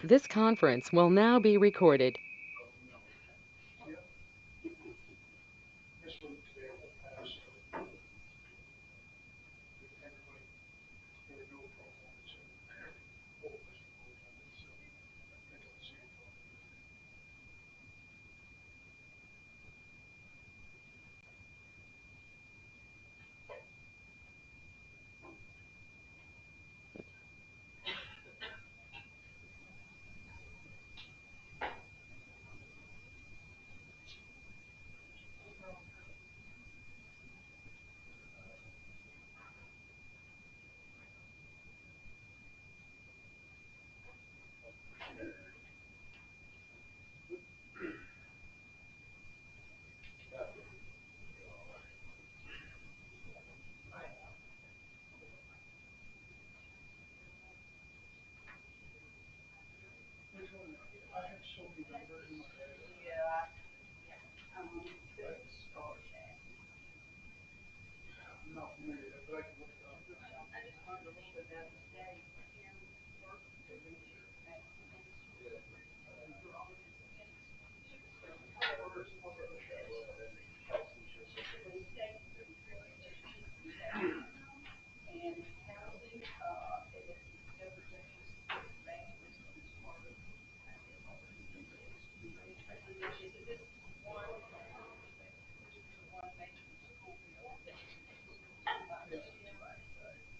This conference will now be recorded.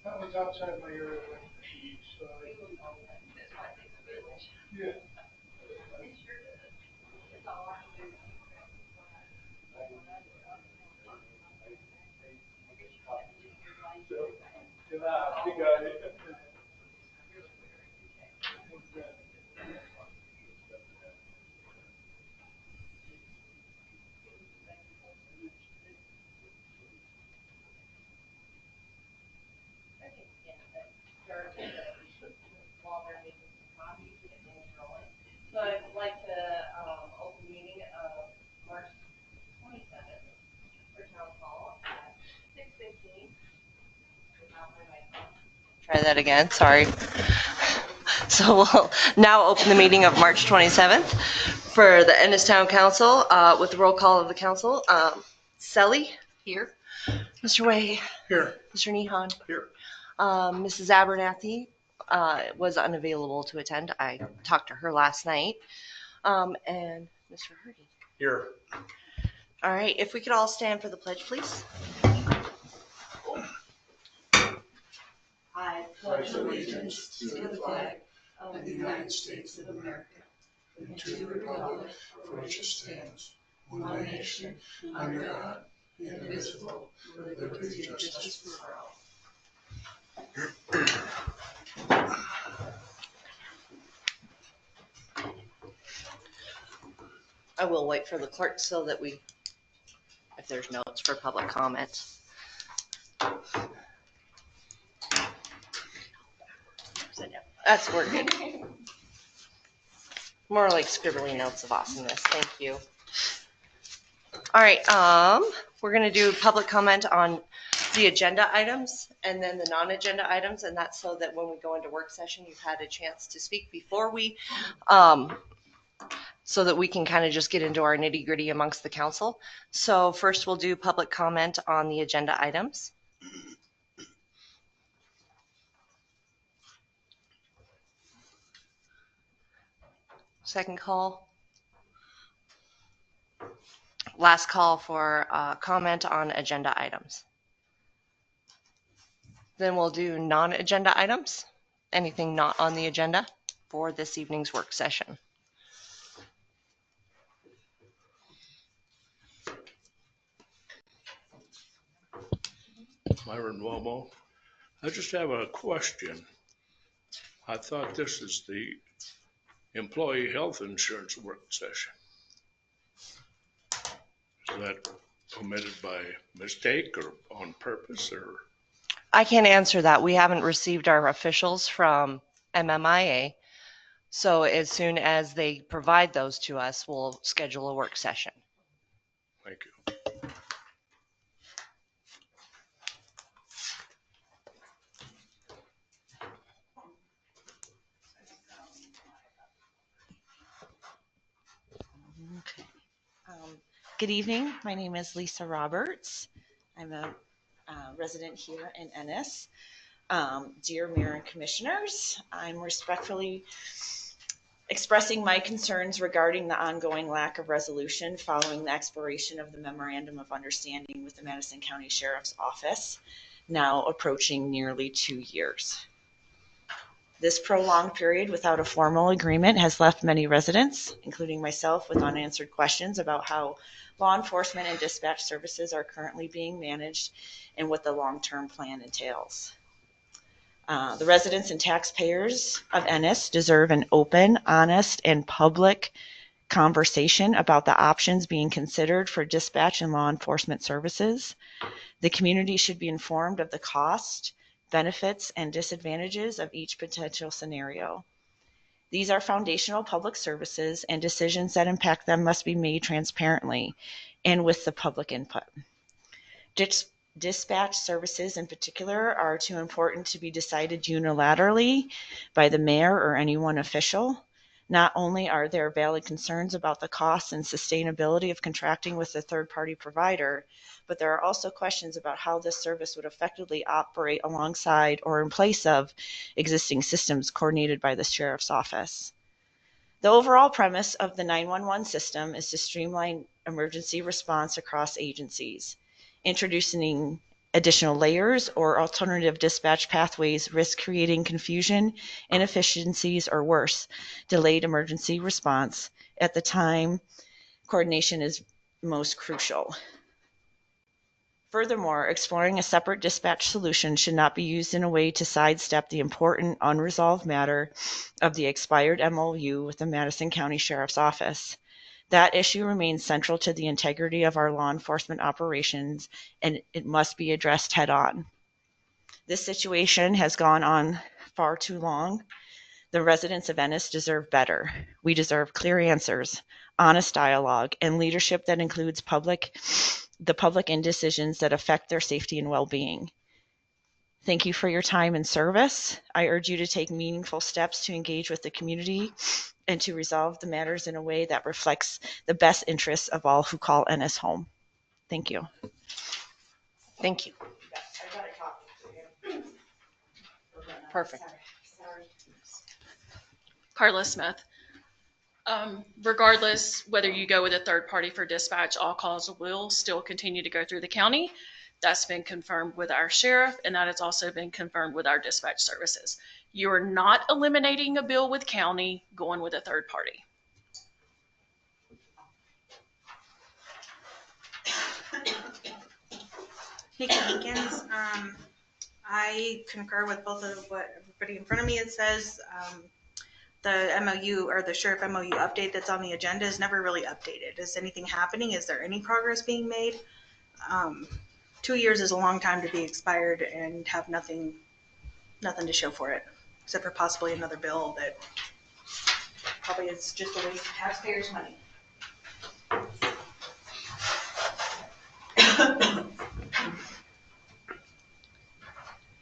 That was outside my area. So, yeah. So I'd like to open the meeting of March 27th for town hall at 6:15. Try that again, sorry. So we'll now open the meeting of March 27th for the Ennis Town Council with the roll call of the council. Selly? Here. Mr. Way? Here. Mr. Nehan? Here. Mrs. Abernathy was unavailable to attend. I talked to her last night. And Mr. Hardy. Here. All right, if we could all stand for the pledge, please. I pledge allegiance to the flag of the United States of America and to the republic for which it stands, one nation, under God, indivisible, with liberty and justice for all. I will wait for the clerk so that if there's notes for public comments. That's working. More like scribbly notes of awesomeness. Thank you. All right, we're going to do public comment on the agenda items and then the non-agenda items, and that's so that when we go into work session, you've had a chance to speak before we, so that we can kind of just get into our nitty-gritty amongst the council. So first we'll do public comment on the agenda items. Second call. Last call for comment on agenda items. Then we'll do non-agenda items, anything not on the agenda for this evening's work session. Myron Walmo. I just have a question. I thought this is the employee health insurance work session. Is that omitted by mistake or on purpose, or? I can't answer that. We haven't received our officials from MMIA. So as soon as they provide those to us, we'll schedule a work session. Thank you. Good evening. My name is Lisa Roberts. I'm a resident here in Ennis. Dear Mayor and Commissioners, I'm respectfully expressing my concerns regarding the ongoing lack of resolution following the expiration of the Memorandum of Understanding with the Madison County Sheriff's Office, now approaching nearly 2 years. This prolonged period without a formal agreement has left many residents, including myself, with unanswered questions about how law enforcement and dispatch services are currently being managed and what the long-term plan entails. The residents and taxpayers of Ennis deserve an open, honest, and public conversation about the options being considered for dispatch and law enforcement services. The community should be informed of the cost, benefits, and disadvantages of each potential scenario. These are foundational public services, and decisions that impact them must be made transparently and with the public input. Dispatch services in particular are too important to be decided unilaterally by the mayor or any one official. Not only are there valid concerns about the costs and sustainability of contracting with a third-party provider, but there are also questions about how this service would effectively operate alongside or in place of existing systems coordinated by the sheriff's office. The overall premise of the 911 system is to streamline emergency response across agencies. Introducing additional layers or alternative dispatch pathways risk creating confusion, inefficiencies, or worse, delayed emergency response at the time coordination is most crucial. Furthermore, exploring a separate dispatch solution should not be used in a way to sidestep the important unresolved matter of the expired MOU with the Madison County Sheriff's Office. That issue remains central to the integrity of our law enforcement operations, and it must be addressed head on. This situation has gone on far too long. The residents of Ennis deserve better. We deserve clear answers, honest dialogue, and leadership that includes the public in decisions that affect their safety and well-being. Thank you for your time and service. I urge you to take meaningful steps to engage with the community and to resolve the matters in a way that reflects the best interests of all who call Ennis home. Thank you. Thank you. Perfect. Carla Smith. Regardless whether you go with a third party for dispatch, all calls will still continue to go through the county. That's been confirmed with our sheriff, and that has also been confirmed with our dispatch services. You are not eliminating a bill with county going with a third party. Nikki Jenkins. I concur with both of what everybody in front of me says. The MOU or the sheriff MOU update that's on the agenda is never really updated. Is anything happening? Is there any progress being made? 2 years is a long time to be expired and have nothing to show for it, except for possibly another bill that probably is just a waste of taxpayers' money.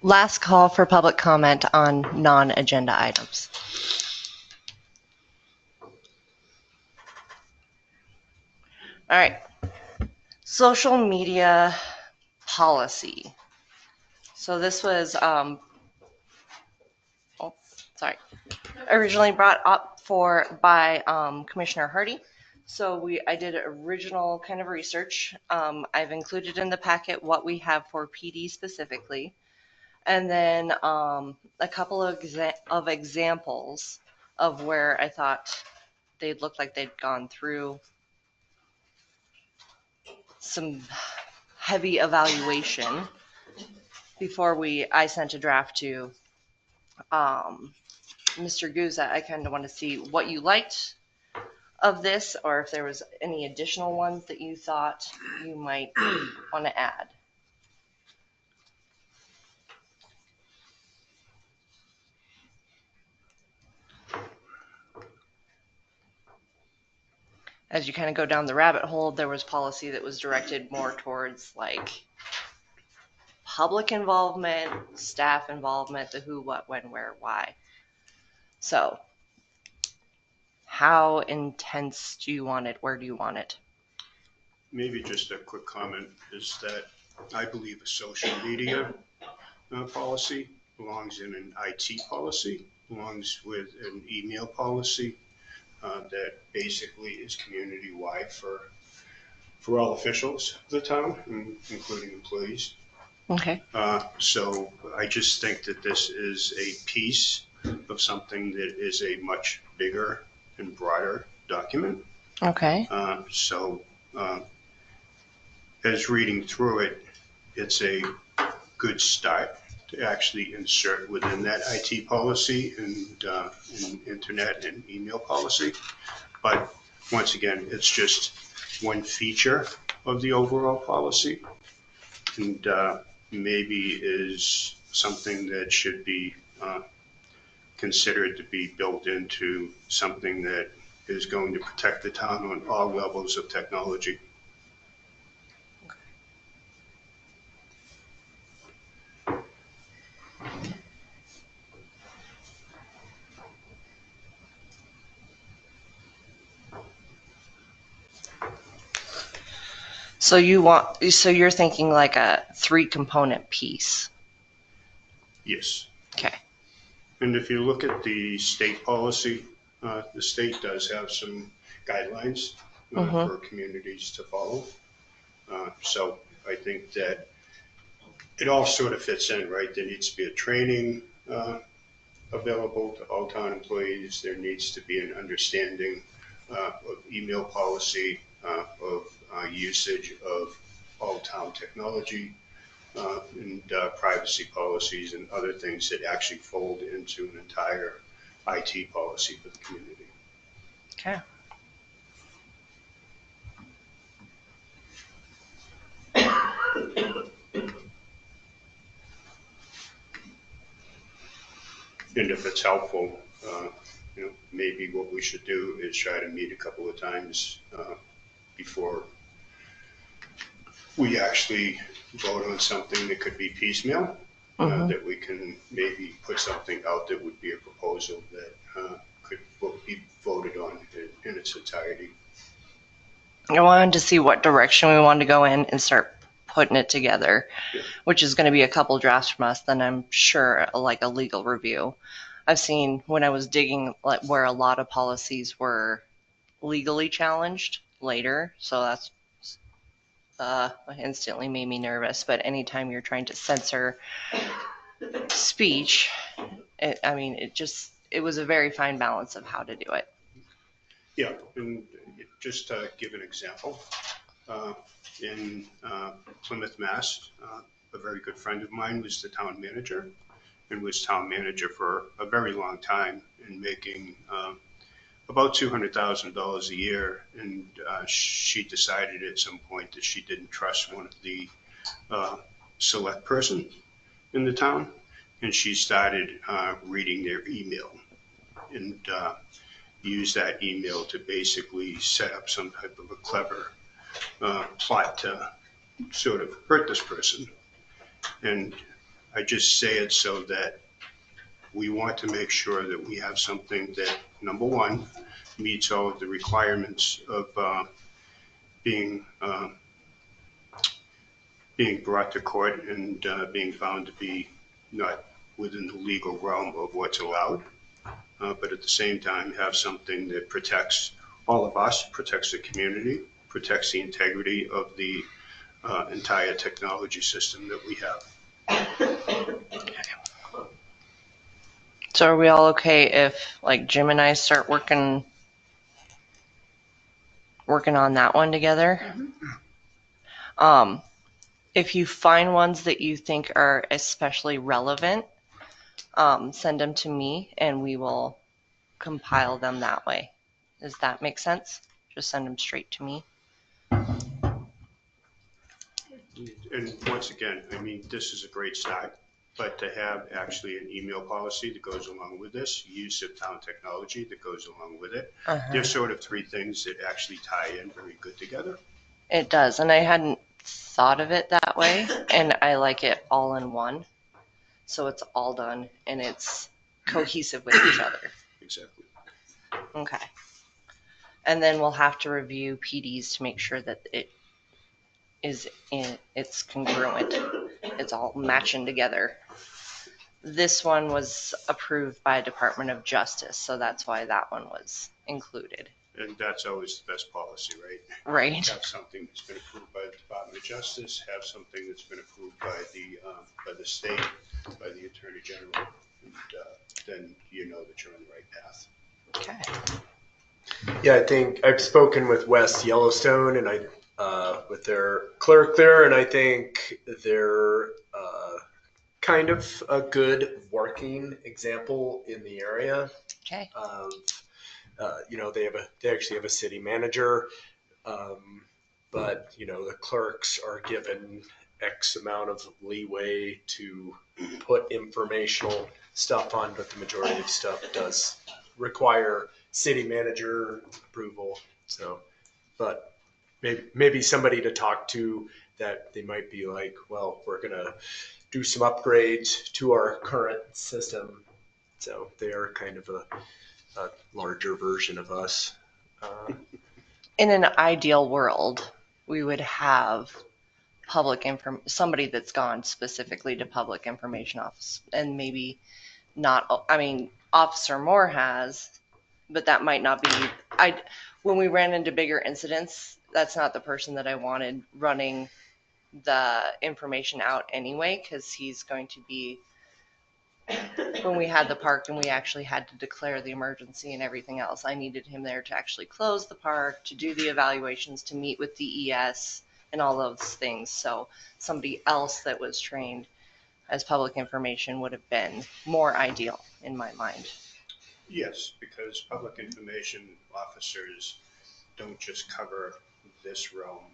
Last call for public comment on non-agenda items. All right. Social media policy. So this was, originally brought up by Commissioner Hardy. So I did original kind of research. I've included in the packet what we have for PD specifically. And then a couple of examples of where I thought they'd look like they'd gone through some heavy evaluation before I sent a draft to Mr. Guza. I kind of want to see what you liked of this, or if there was any additional ones that you thought you might want to add. As you kind of go down the rabbit hole, there was policy that was directed more towards like public involvement, staff involvement, the who, what, when, where, why. So how intense do you want it? Where do you want it? maybe just a quick comment is that I believe a social media policy belongs in an IT policy, belongs with an email policy that basically is community-wide for all officials of the town, including employees. Okay. So I just think that this is a piece of something that is a much bigger and broader document. Okay. As reading through it, it's a good start to actually insert within that IT policy and internet and email policy. But once again, it's just one feature of the overall policy, and maybe is something that should be considered to be built into something that is going to protect the town on all levels of technology. So you're thinking like a 3-component piece. Yes. Okay. And if you look at the state policy, the state does have some guidelines for communities to follow. So I think that it all sort of fits in, right? There needs to be a training available to all town employees. There needs to be an understanding of email policy, of usage of all town technology, and privacy policies and other things that actually fold into an entire IT policy for the community. Okay. And if it's helpful, maybe what we should do is try to meet a couple of times before we actually vote on something that could be piecemeal, that we can maybe put something out that would be a proposal that could be voted on in its entirety. I wanted to see what direction we wanted to go in and start putting it together, which is going to be a couple drafts from us. Then I'm sure like a legal review. I've seen when I was digging like where a lot of policies were legally challenged later. So that's instantly made me nervous. But anytime you're trying to censor speech, it was a very fine balance of how to do it. Yeah, and just to give an example, in Plymouth, Mass, a very good friend of mine was the town manager and was town manager for a very long time and making about $200,000 a year. And she decided at some point that she didn't trust one of the select person in the town. And she started reading their email and used that email to basically set up some type of a clever plot to sort of hurt this person. And I just say it so that we want to make sure that we have something that, number one, meets all of the requirements of being brought to court and being found to be not within the legal realm of what's allowed, but at the same time have something that protects all of us, protects the community, protects the integrity of the entire technology system that we have. So are we all okay if like Jim and I start working on that one together? If you find ones that you think are especially relevant, send them to me and we will compile them that way. Does that make sense? Just send them straight to me. And once again, I mean, this is a great start, but to have actually an email policy that goes along with this, use of town technology that goes along with it, there's sort of three things that actually tie in very good together. It does, and I hadn't thought of it that way, and I like it all in one. So it's all done, and it's cohesive with each other. Exactly. Okay. And then we'll have to review PDs to make sure that it it's congruent. It's all matching together. This one was approved by Department of Justice, so that's why that one was included. And that's always the best policy, right? Right. Have something that's been approved by the Department of Justice, have something that's been approved by the state, by the Attorney General, and then you know that you're on the right path. Okay. Yeah, I think I've spoken with West Yellowstone and with their clerk there, and I think they're kind of a good working example in the area. Okay. Of, they actually have a city manager, but the clerks are given X amount of leeway to put informational stuff on, but the majority of stuff does require city manager approval. So, but maybe somebody to talk to that they might be like, well, we're gonna do some upgrades to our current system. So they are kind of a larger version of us. In an ideal world, we would have somebody that's gone specifically to public information office, and maybe not. I mean, Officer Moore has, but that might not be. When we ran into bigger incidents, that's not the person that I wanted running the information out anyway, because he's going to be. When we had the park and we actually had to declare the emergency and everything else, I needed him there to actually close the park, to do the evaluations, to meet with DES and all those things. So somebody else that was trained as public information would have been more ideal in my mind. Yes, because public information officers don't just cover this realm,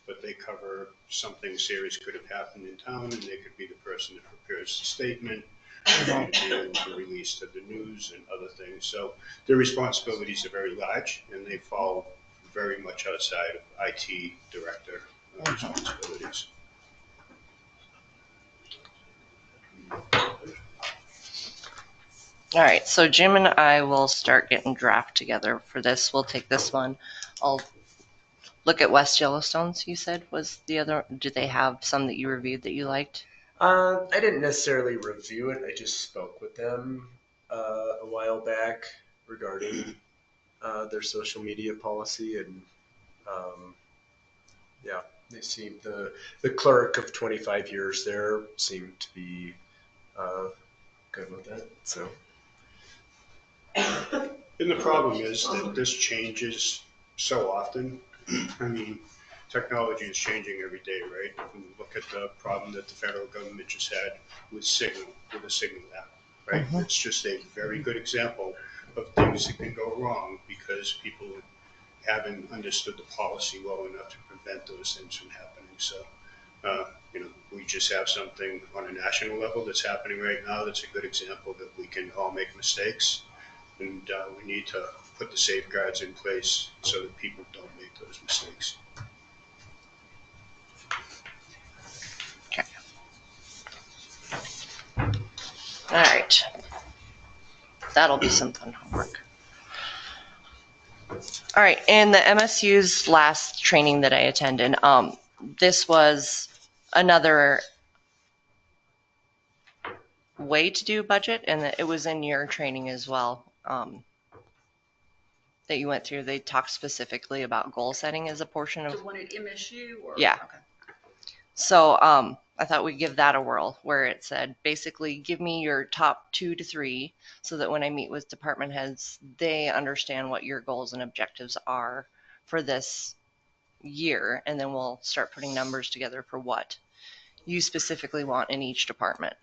but they cover something serious could have happened in town, and they could be the person that prepares the statement, and be able to release to the news and other things. So their responsibilities are very large, and they fall very much outside of IT director responsibilities. All right, so Jim and I will start getting draft together for this. We'll take this one. I'll look at West Yellowstone's, you said, was the other. Did they have some that you reviewed that you liked? I didn't necessarily review it. I just spoke with them a while back regarding their social media policy, and they seemed the clerk of 25 years there seemed to be good with it. So, And the problem is that this changes so often. I mean, technology is changing every day, right? When we look at the problem that the federal government just had with the Signal app, right? Mhm. It's just a very good example of things that can go wrong because people haven't understood the policy well enough to prevent those things from happening. So, we just have something on a national level that's happening right now that's a good example that we can all make mistakes, and we need to put the safeguards in place so that people don't make those mistakes. All right. That'll be some fun homework. All right, and the MSU's last training that I attended, this was another way to do budget, and it was in your training as well that you went through. They talked specifically about goal setting as a portion of. The one at MSU? Or? Yeah. Okay. So I thought we'd give that a whirl, where it said, basically, give me your top 2 to 3 so that when I meet with department heads, they understand what your goals and objectives are for this year. And then we'll start putting numbers together for what you specifically want in each department.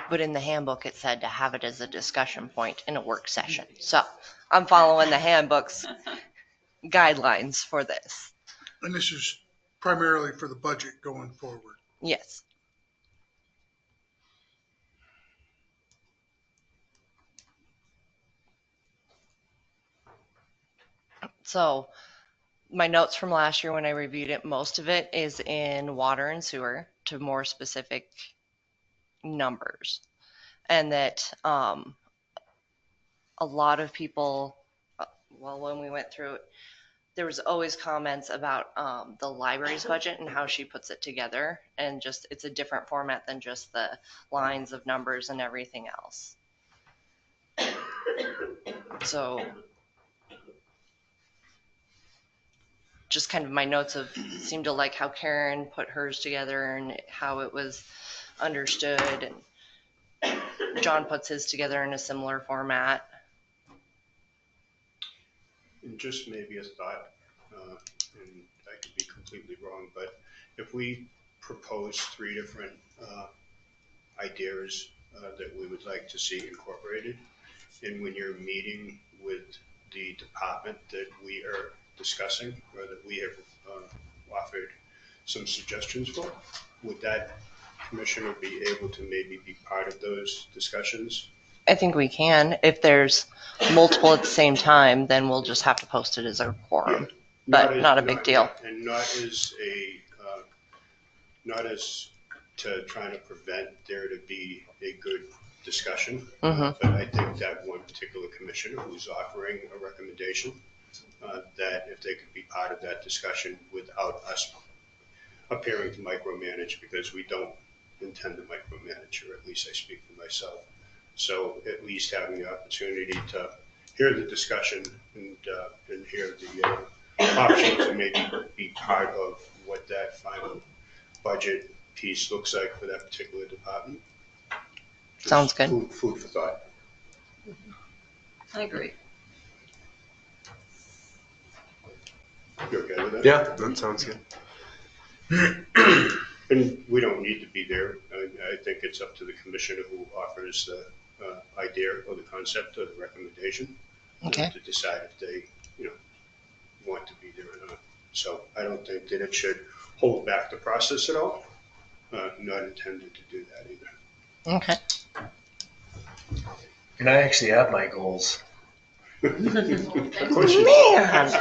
But in the handbook, it said to have it as a discussion point in a work session. So I'm following the handbook's guidelines for this. And this is primarily for the budget going forward. Yes. So my notes from last year when I reviewed it, most of it is in water and sewer to more specific numbers. And that a lot of people, well, when we went through it, there was always comments about the library's budget and how she puts it together. And just, it's a different format than just the lines of numbers and everything else. So just kind of my notes of seemed to like how Karen put hers together and how it was understood. And John puts his together in a similar format. And just maybe a thought, and I could be completely wrong, but if we propose 3 different ideas that we would like to see incorporated, and when you're meeting with the department that we are discussing or that we have offered some suggestions for, would that commissioner be able to maybe be part of those discussions? I think we can. If there's multiple at the same time, then we'll just have to post it as a quorum. But not a big deal. And not as to trying to prevent there to be a good discussion. But I think that one particular commissioner who's offering a recommendation, that if they could be part of that discussion without us appearing to micromanage, because we don't intend to micromanage, or at least I speak for myself. So at least having the opportunity to hear the discussion and hear the options and maybe be part of what that final budget piece looks like for that particular department. Just sounds good. Food for thought. I agree. You okay with that? Yeah, that sounds good. And we don't need to be there. I think it's up to the commissioner who offers the idea or the concept or the recommendation to decide if they, want to be there or not. So I don't think that it should hold back the process at all. Not intended to do that either. Okay. And I actually have my goals. Of course you Man,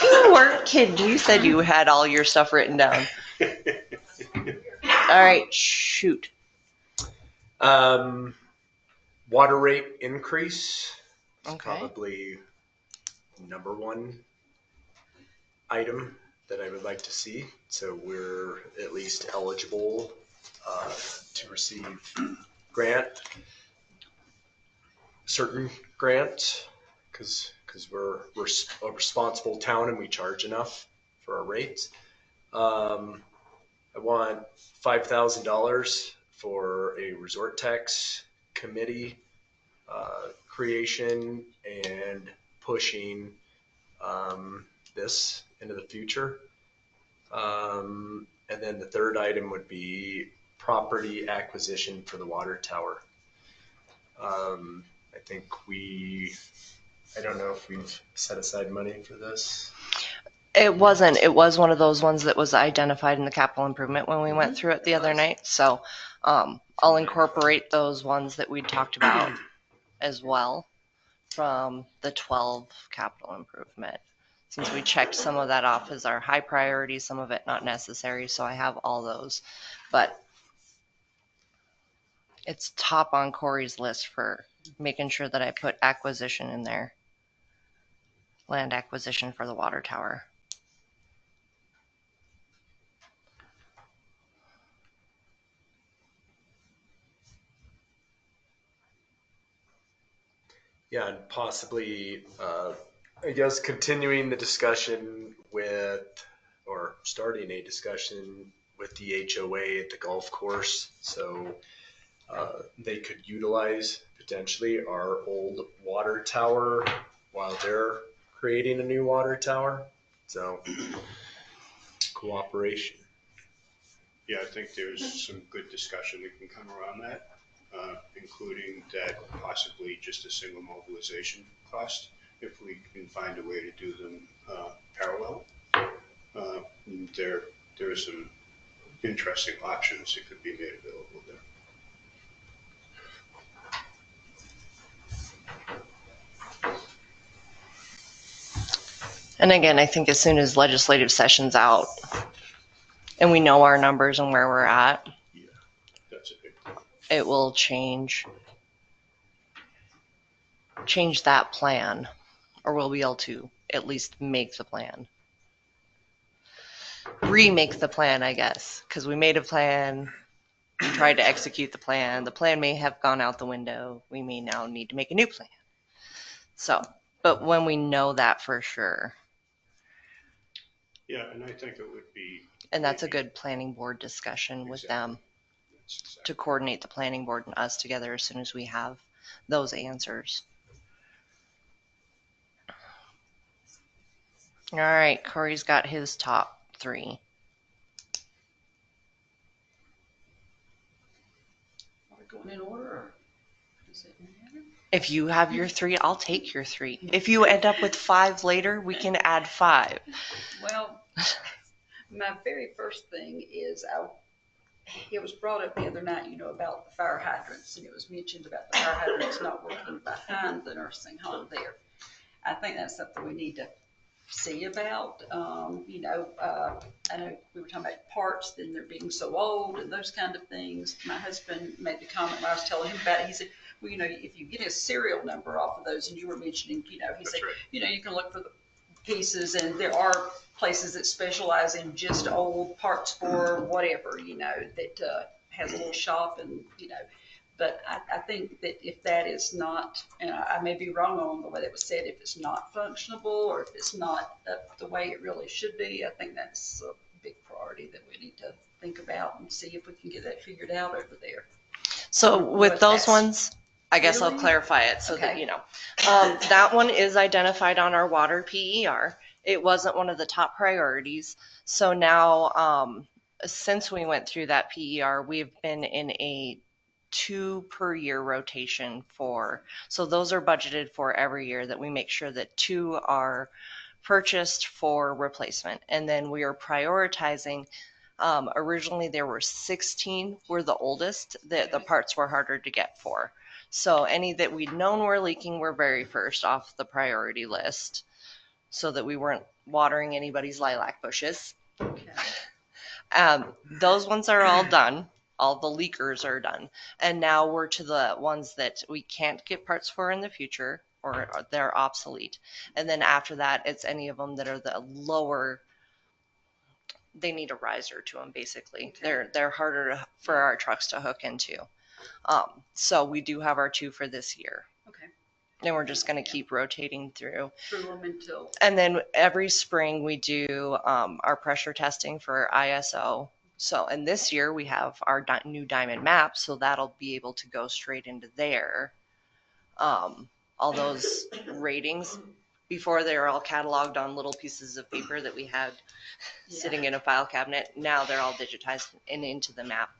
you weren't kidding. You said you had all your stuff written down. All right, shoot. Water rate increase is probably number one item that I would like to see. So we're at least eligible to receive certain grants, because we're a responsible town and we charge enough for our rates. I want $5,000 for a resort tax committee creation and pushing this into the future. And then the third item would be property acquisition for the water tower. I think I don't know if we've set aside money for this. It wasn't. It was one of those ones that was identified in the capital improvement when we went through it the other night. So I'll incorporate those ones that we talked about as well from the 12 capital improvement. Since we checked some of that off as our high priority, some of it not necessary. So I have all those. But it's top on Corey's list for making sure that I put acquisition in there. Land acquisition for the water tower. Yeah, and possibly, I guess, continuing the discussion or starting a discussion with the HOA at the golf course. So they could utilize potentially our old water tower while they're creating a new water tower. So cooperation. Yeah, I think there's some good discussion that can come around that, including that possibly just a single mobilization cost, if we can find a way to do them parallel. There are some interesting options that could be made available there. And again, I think as soon as legislative session's out and we know our numbers and where we're at, That's a big thing. it will change that plan, or we'll be able to at least make the plan. Remake the plan, I guess, because we made a plan, tried to execute the plan. The plan may have gone out the window. We may now need to make a new plan. So, but when we know that for sure, Yeah, and I think it would be. and that's a good planning board discussion with them That's exactly. to coordinate the planning board and us together as soon as we have those answers. All right, Corey's got his top 3. Are we going in order or does it matter? If you have your 3, I'll take your 3. If you end up with 5 later, we can add 5. Well, my very first thing is it was brought up the other night, about the fire hydrants, and it was mentioned about the fire hydrants not working behind the nursing home there. I think that's something we need to see about. I know we were talking about parts, then they're being so old and those kind of things. My husband made the comment when I was telling him about it. He said, well, if you get a serial number off of those, and you were mentioning, he said, right. you can look for the pieces, and there are places that specialize in just old parts for whatever, that has a little shop, and, but I think that if that is not, and I may be wrong on the way that was said, if it's not functionable or if it's not up the way it really should be, I think that's a big priority that we need to think about and see if we can get that figured out over there. So with What those that's- ones, I guess I'll Really? clarify it so that Okay. you know. That one is identified on our water PER. It wasn't one of the top priorities. So now, since we went through that PER, we've been in a 2 per year rotation so those are budgeted for every year, that we make sure that 2 are purchased for replacement. And then we are prioritizing. Originally there were 16 were the oldest that the parts were harder to get for. So any that we'd known were leaking were very first off the priority list, so that we weren't watering anybody's lilac bushes. Okay. Those ones are all done. All the leakers are done. And now we're to the ones that we can't get parts for in the future, or they're obsolete. And then after that, it's any of them that are the lower. They need a riser to them, basically. Okay. They're harder for our trucks to hook into. So we do have our 2 for this year. Okay. And we're just going to keep rotating through. Through them until. And then every spring we do our pressure testing for ISO. So, and this year we have our new diamond map, so that'll be able to go straight into there. All those ratings, before they were all cataloged on little pieces of paper that we had sitting in a file cabinet. Now they're all digitized and into the map.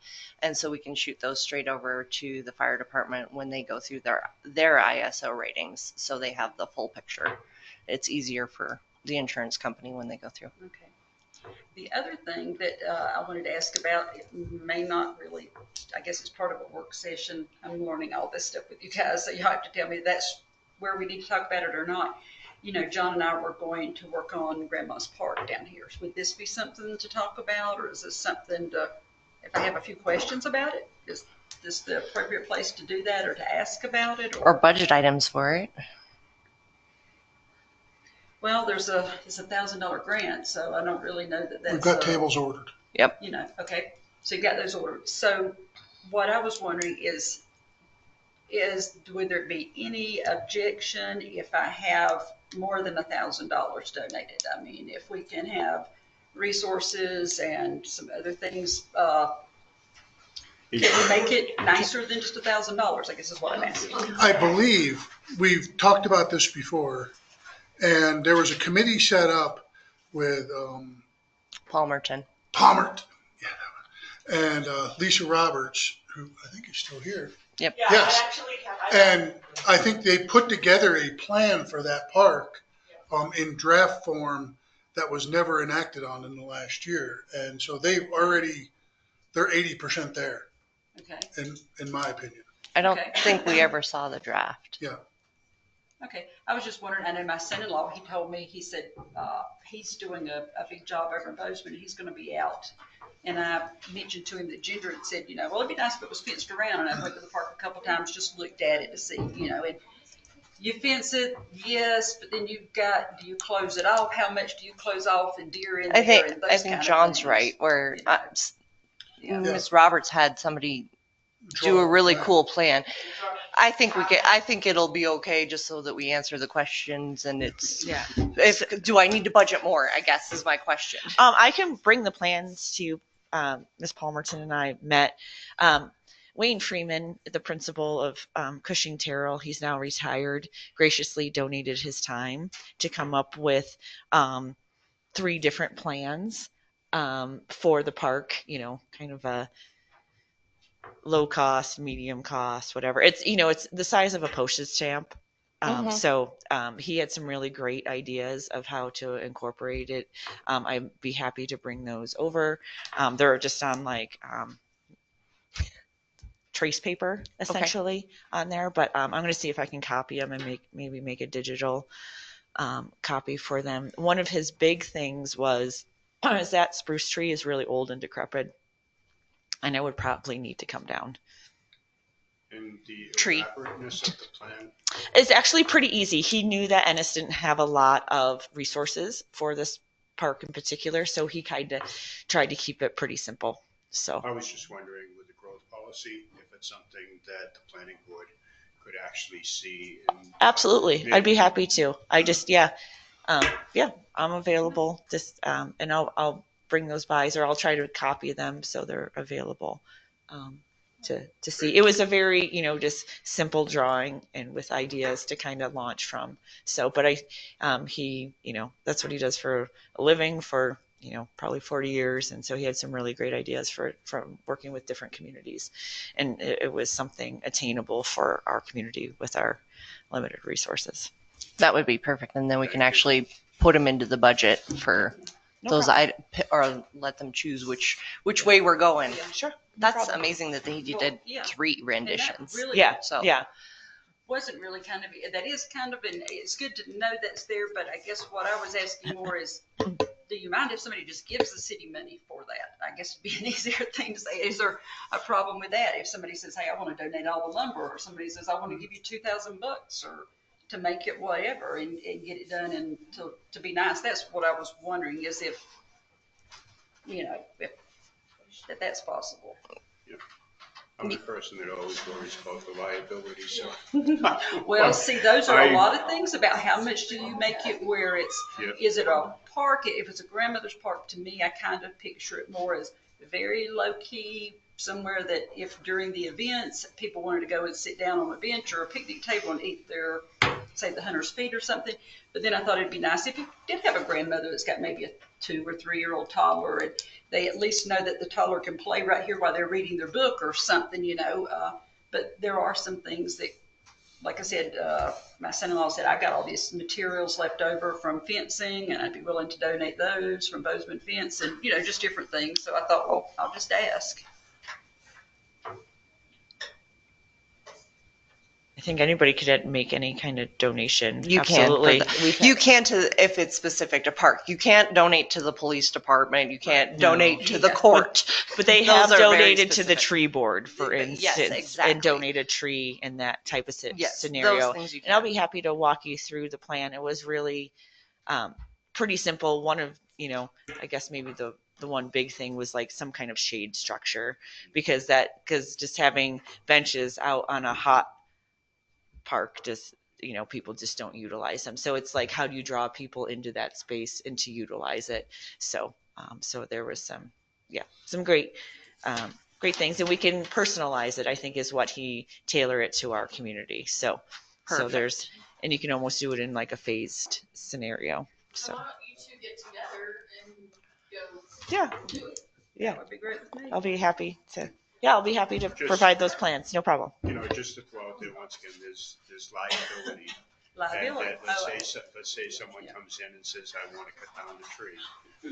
And so we can shoot those straight over to the fire department when they go through their ISO ratings, so they have the full picture. It's easier for the insurance company when they go through. Okay. The other thing that I wanted to ask about, it may not really, I guess it's part of a work session. I'm learning all this stuff with you guys, so you have to tell me that's where we need to talk about it or not. John and I were going to work on Grandma's Park down here. Would this be something to talk about, or is this something if I have a few questions about it, is this the appropriate place to do that, or to ask about it? Or budget items for it. Well, there's a $1,000 grant, so I don't really know that that's. We've got tables ordered. Yep. Okay, so you got those ordered. So what I was wondering is would there be any objection if I have more than $1,000 donated? I mean, if we can have resources and some other things, can we make it nicer than just $1,000? I guess is what I'm asking. I believe we've talked about this before, and there was a committee set up with Palmerton. Palmert, and Lisa Roberts, who I think is still here. Yep. Yeah, Yes. I actually have. And I think they put together a plan for that park in draft form that was never enacted on in the last year. And so they're 80% there, Okay. in my opinion. I don't Okay. think we ever saw the draft. Yeah. Okay, I was just wondering, I know my son-in-law, he told me, he said, he's doing a big job over in Bozeman, and he's gonna be out. And I mentioned to him that Ginger had said, well, it'd be nice if it was fenced around, and I went to the park a couple times, just looked at it to see, and you fence it, yes, but then do you close it off? How much do you close off and deer in I there think and those I kind think of John's things? right. Where Yeah. Ms. Roberts had somebody do a really cool plan. I think it'll be okay, just so that we answer the questions and it's. Yeah. Do I need to budget more? I guess is my question. I can bring the plans to you. Ms. Palmerton and I met. Wayne Freeman, the principal of Cushing Terrell, he's now retired, graciously donated his time to come up with 3 different plans for the park, kind of a low cost, medium cost, whatever. It's the size of a postage stamp. So he had some really great ideas of how to incorporate it. I'd be happy to bring those over. They're just on like trace paper essentially on there, but I'm going to see if I can copy them and maybe make a digital copy for them. One of his big things was is that spruce tree is really old and decrepit, and it would probably need to come down. And the Tree. elaborateness of the plan. It's actually pretty easy. He knew that Ennis didn't have a lot of resources for this park in particular, so he kind of tried to keep it pretty simple. So I was just wondering with the growth policy, if it's something that the planning board could actually see. Absolutely, I'd be happy to. I just I'm available. Just and I'll bring those buys, or I'll try to copy them so they're available to see. It was a very just simple drawing and with ideas to kind of launch from. So, but he that's what he does for a living for probably 40 years, and so he had some really great ideas from working with different communities, and it was something attainable for our community with our limited resources. That would be perfect, and then we can actually put them into the budget for those items, or let them choose which way we're going. Sure. That's amazing that he did 3 renditions. Really wasn't really that is kind of it's good to know that's there, but I guess what I was asking more is, do you mind if somebody just gives the city money for that? I guess it'd be an easier thing to say. Is there a problem with that? If somebody says, hey, I want to donate all the lumber, or somebody says, I want to give you $2,000 or to make it whatever and get it done and to be nice. That's what I was wondering, is if that's possible. I'm the person that always worries about the liability, so. Well, see, those are a lot of things about how much do you make it where is it a park? If it's a grandmother's park, to me, I kind of picture it more as very low key, somewhere that if during the events, people wanted to go and sit down on a bench or a picnic table and eat their, say, the hunter's feet or something. But then I thought it'd be nice if you did have a grandmother that's got maybe a 2 or 3 year old toddler, and they at least know that the toddler can play right here while they're reading their book or something, but there are some things that, like I said, my son-in-law said, I've got all these materials left over from fencing, and I'd be willing to donate those from Bozeman Fence, and, just different things. So I thought, well, I'll just ask. I think anybody could make any kind of donation. You Absolutely. You can't if it's specific to park. You can't donate to the police department. You can't donate to the court. But they have donated to the tree board, for instance, yes, exactly. and donate a tree in that type of scenario. Those things you can. And I'll be happy to walk you through the plan. It was really pretty simple. One of, I guess maybe the one big thing was like some kind of shade structure, because just having benches out on a hot park, just people just don't utilize them. So it's like, how do you draw people into that space and to utilize it? So there was some great things, and we can personalize it, I think, is what he tailor it to our community. So there's, and you can almost do it in like a phased scenario. So why don't you 2 get together and go do it? Yeah, That would be great with me. I'll be happy to provide those plans. No problem. Just to throw out there once again, there's liability. Liability. Let's say someone comes in and says, I want to cut down the tree.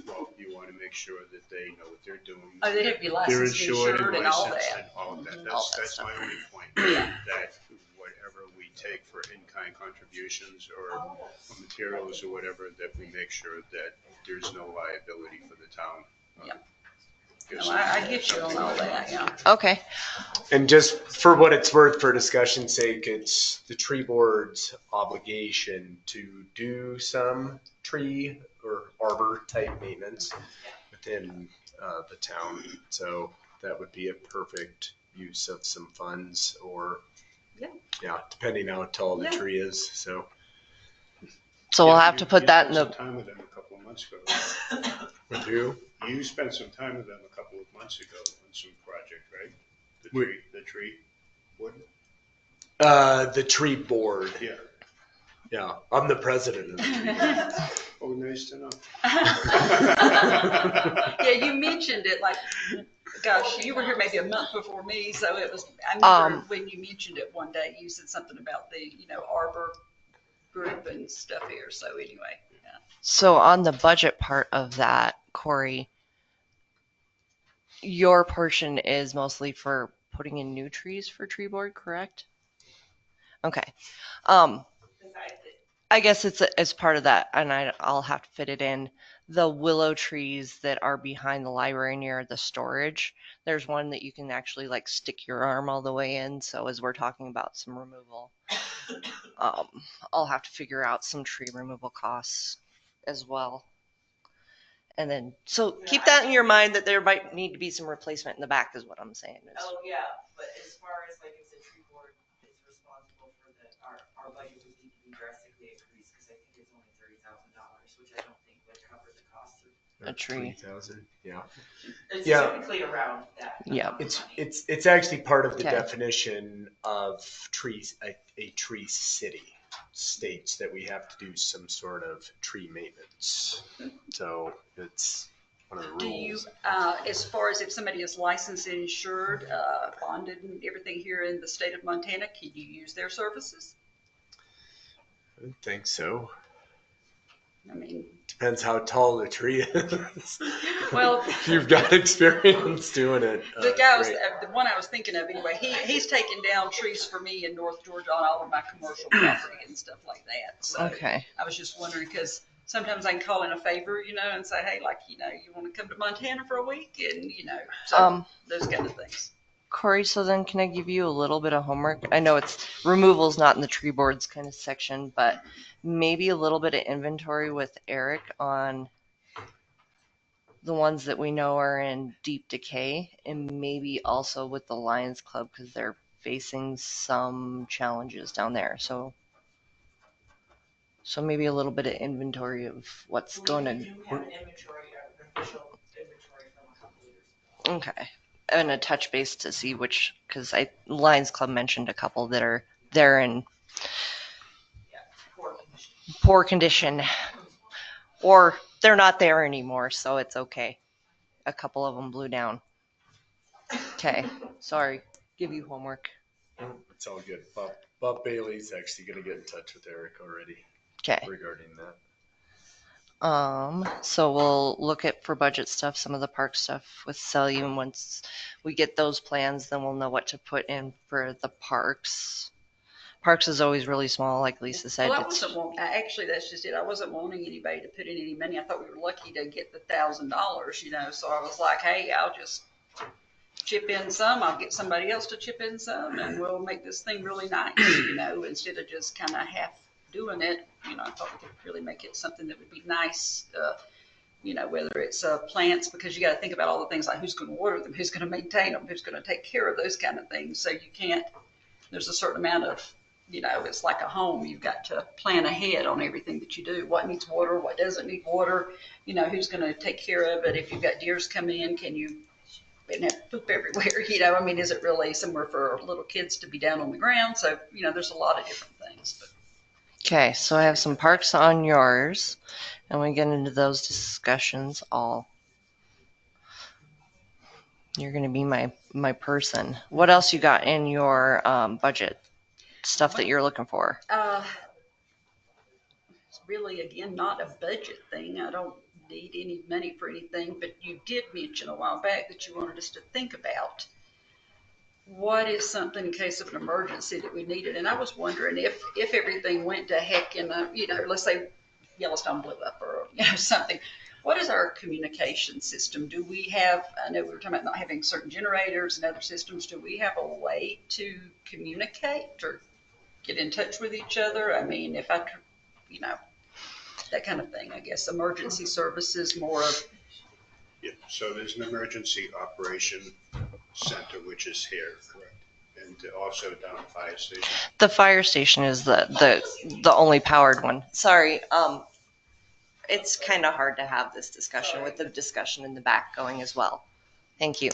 Well, you want to make sure that they know what they're doing. Oh, they have to be They're licensed, insured and and all licensed that. and all of that. All that That's stuff. my only point. That whatever we take for in-kind contributions or materials or whatever, that we make sure that there's no liability for the town. Yep. Because No, I get you on all that, yeah. Okay. And just for what it's worth, for discussion's sake, it's the tree board's obligation to do some tree or arbor type maintenance within the town. So that would be a perfect use of some funds, or Yeah. depending how tall the Yeah. tree is. So So we'll have to put that in You spent the, some time with them a couple of months ago. with who? You spent some time with them a couple of months ago on some project, right? The tree warden? The tree board. Yeah. Yeah, I'm the president of the tree. Oh, nice to know. Yeah, you mentioned it like, gosh, you were here maybe a month before me, so it was, I remember when you mentioned it one day, you said something about the, arbor group and stuff here, so anyway. Yeah. so on the budget part of that, Corey, your portion is mostly for putting in new trees for tree board, correct? Okay. I guess it's as part of that, and I'll have to fit it in. The willow trees that are behind the library near the storage, there's one that you can actually like stick your arm all the way in. So as we're talking about some removal, I'll have to figure out some tree removal costs as well. And then, so keep that in your mind that there might need to be some replacement in the back, is what I'm saying. Oh, yeah, but as far as like if the tree board is responsible for our budget would need to be drastically increased, because I think it's only $30,000, which I don't think would cover the cost of A tree. 3,000. Yeah. It's Yeah. typically around that. Yeah. It's actually part of the Okay. definition of trees. A tree city states that we have to do some sort of tree maintenance. So it's one of the rules. Do you, as far as if somebody is licensed and insured, bonded and everything here in the state of Montana, can you use their services? I don't think so. I mean, Depends how tall the tree is. well, If you've got experience doing it. the guy was, great. the one I was thinking of anyway, he's taken down trees for me in North Georgia on all of my commercial property and stuff like that. So Okay. I was just wondering, because sometimes I can call in a favor, and say, hey, like, you want to come to Montana for a week, and, so those kind of things. Corey, so then can I give you a little bit of homework? I know it's removal's not in the tree boards kind of section, but maybe a little bit of inventory with Eric on the ones that we know are in deep decay, and maybe also with the Lions Club, because they're facing some challenges down there. So maybe a little bit of inventory of what's going to. We do have an inventory, an official inventory from a couple years ago. Okay. And a touch base to see which, because Lions Club mentioned a couple that are there in poor condition, or they're not there anymore, so it's okay. A couple of them blew down. Okay, sorry, give you homework. It's all good. Bob Bailey's actually going to get in touch with Eric already Okay. regarding that. So we'll look at for budget stuff, some of the park stuff with Sally, and once we get those plans, then we'll know what to put in for the parks. Parks is always really small, like Lisa said. Well, actually, that's just it. I wasn't wanting anybody to put in any money. I thought we were lucky to get the $1,000, so I was like, hey, I'll just chip in some. I'll get somebody else to chip in some, and we'll make this thing really nice, instead of just kind of half doing it. I thought we could really make it something that would be nice, whether it's plants, because you got to think about all the things like who's going to water them, who's going to maintain them, who's going to take care of those kind of things. So you can't, there's a certain amount of, it's like a home. You've got to plan ahead on everything that you do. What needs water, what doesn't need water, who's going to take care of it. If you've got deers coming in, can you have poop everywhere? Is it really somewhere for little kids to be down on the ground? So, there's a lot of different things. But. Okay, so I have some parks on yours, and we get into those discussions you're going to be my person. What else you got in your budget stuff that you're looking for? It's really, again, not a budget thing. I don't need any money for anything, but you did mention a while back that you wanted us to think about what is something in case of an emergency that we needed? And I was wondering if everything went to heck in a, let's say Yellowstone blew up or, something. What is our communication system? Do we have, I know we were talking about not having certain generators and other systems. Do we have a way to communicate or get in touch with each other? I mean, if I, that kind of thing, I guess. Emergency services, more of. Yeah, so there's an emergency operation center, which is here, correct? And also down at the fire station. The fire station is the only powered one. Sorry, it's kind of hard to have this discussion with the discussion in the back going as well. Thank you.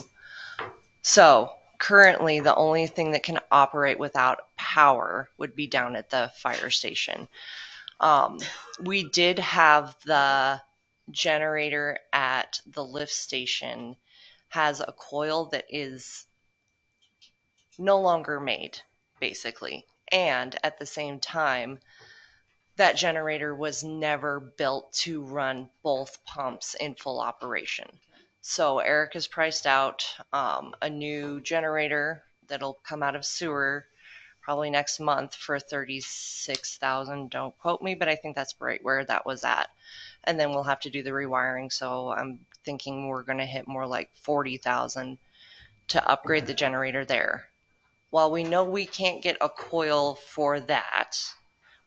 So currently the only thing that can operate without power would be down at the fire station. We did have the generator at the lift station has a coil that is no longer made, basically. And at the same time, that generator was never built to run both pumps in full operation. So Eric has priced out a new generator that'll come out of sewer probably next month for $36,000. Don't quote me, but I think that's right where that was at. And then we'll have to do the rewiring. So I'm thinking we're going to hit more like $40,000 to upgrade the generator there. While we know we can't get a coil for that,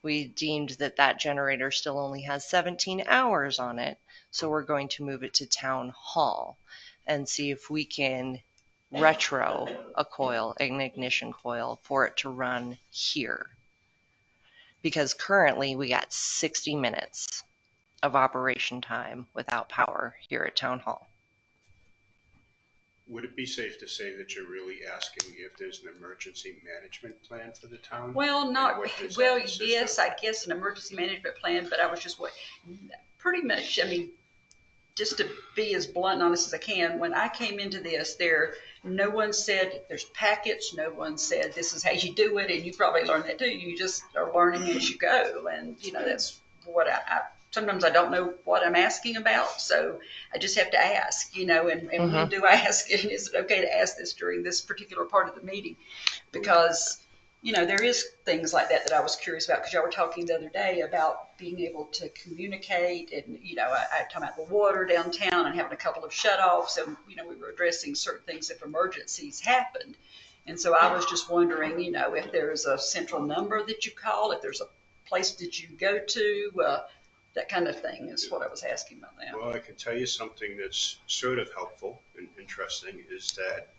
we deemed that that generator still only has 17 hours on it. So we're going to move it to town hall and see if we can retro a coil, an ignition coil, for it to run here. Because currently we got 60 minutes of operation time without power here at town hall. Would it be safe to say that you're really asking if there's an emergency management plan for the town? Well, not- what does that well, consist of? yes, I guess an emergency management plan, but I was just pretty much, I mean, just to be as blunt and honest as I can, when I came into this, no one said there's packets, no one said this is how you do it, and you probably learned that too. You just are learning as you go, and that's what I sometimes I don't know what I'm asking about, so I just have to ask, and when do I ask it? Is it okay to ask this during this particular part of the meeting? Because there is things like that I was curious about, because y'all were talking the other day about being able to communicate, and I talked about the water downtown and having a couple of shutoffs, and we were addressing certain things if emergencies happened. And so I was just wondering, if there's a central number that you call, if there's a place that you go to, that kind of thing is what I was asking about that. Well, I can tell you something that's sort of helpful and interesting is that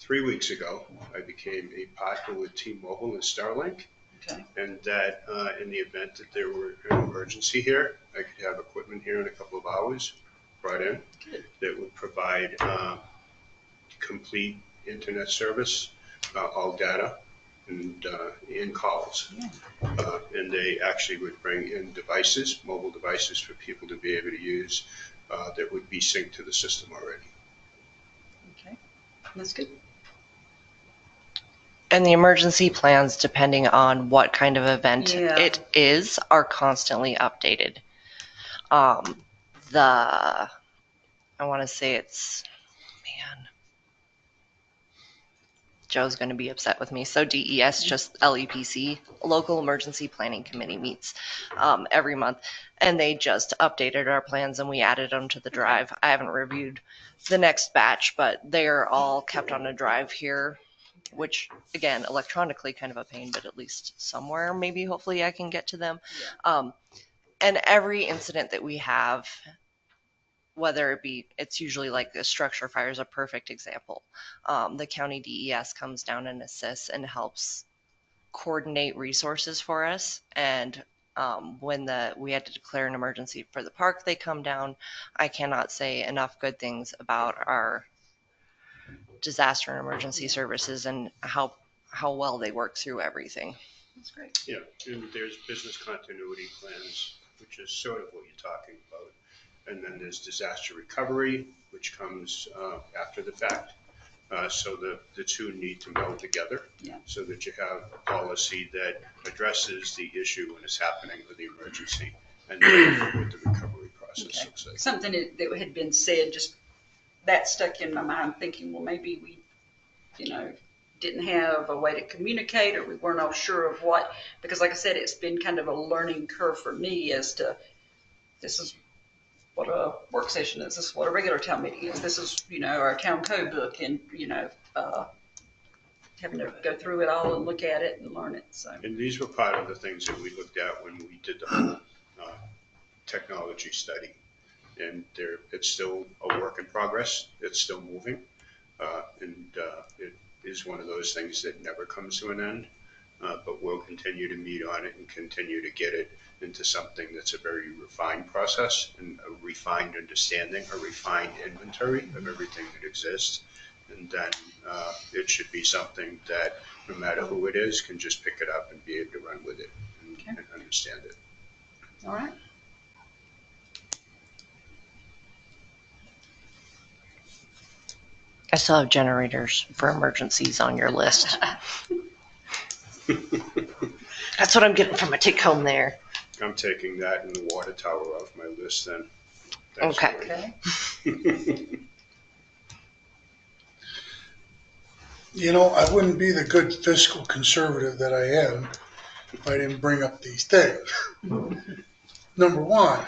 3 weeks ago, I became a partner with T-Mobile and Starlink. Okay. And that in the event that there were an emergency here, I could have equipment here in a couple of hours brought in that would provide complete internet service, all data, and calls. And they actually would bring in devices, mobile devices for people to be able to use that would be synced to the system already. Okay, that's good. And the emergency plans, depending on what kind of event it is, are constantly updated. I want to say it's, Joe's going to be upset with me. So DES, just LEPC, Local Emergency Planning Committee, meets every month. And they just updated our plans and we added them to the drive. I haven't reviewed the next batch, but they are all kept on a drive here, which, again, electronically kind of a pain, but at least somewhere, maybe, hopefully I can get to them. And every incident that we have, whether it be, it's usually like the structure fire is a perfect example. The county DES comes down and assists and helps coordinate resources for us. And when we had to declare an emergency for the park, they come down. I cannot say enough good things about our disaster and emergency services and how well they work through everything. That's great. Yeah, and there's business continuity plans, which is sort of what you're talking about. And then there's disaster recovery, which comes after the fact. So the two need to meld together so that you have a policy that addresses the issue when it's happening with the emergency and then what the recovery process looks like. Something that had been said, just that stuck in my mind, thinking, well, maybe we, didn't have a way to communicate, or we weren't all sure of what, because like I said, it's been kind of a learning curve for me as to, this is what a work session is, this is what a regular town meeting is, this is, our town code book, and, having to go through it all and look at it and learn it, so. And these were part of the things that we looked at when we did the whole technology study. And it's still a work in progress. It's still moving. It is one of those things that never comes to an end. But we'll continue to meet on it and continue to get it into something that's a very refined process and a refined understanding, a refined inventory of everything that exists. And then it should be something that no matter who it is can just pick it up and be able to run with it and understand it. All right. I still have generators for emergencies on your list. That's what I'm getting from my take home there. I'm taking that and the water tower off my list then. Thanks, Okay. I wouldn't be the good fiscal conservative that I am if I didn't bring up these things. Number one,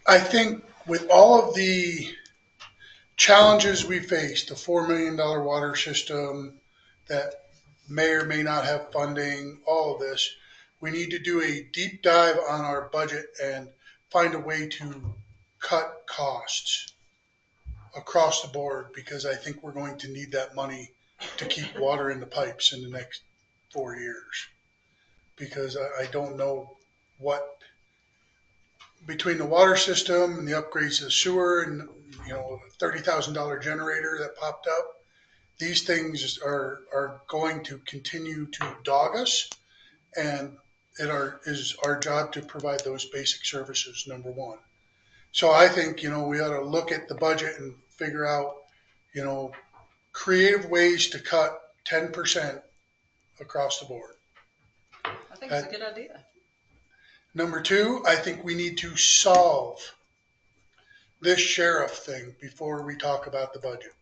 I think with all of the challenges we face, the $4 million water system that may or may not have funding, all of this, we need to do a deep dive on our budget and find a way to cut costs across the board, because I think we're going to need that money to keep water in the pipes in the next 4 years. Because I don't know what, between the water system and the upgrades to the sewer and, a $30,000 generator that popped up, these things are going to continue to dog us, and it is our job to provide those basic services, number one. So I think, we ought to look at the budget and figure out, creative ways to cut 10% across the board. I think it's a good idea. Number two, I think we need to solve this sheriff thing before we talk about the budget.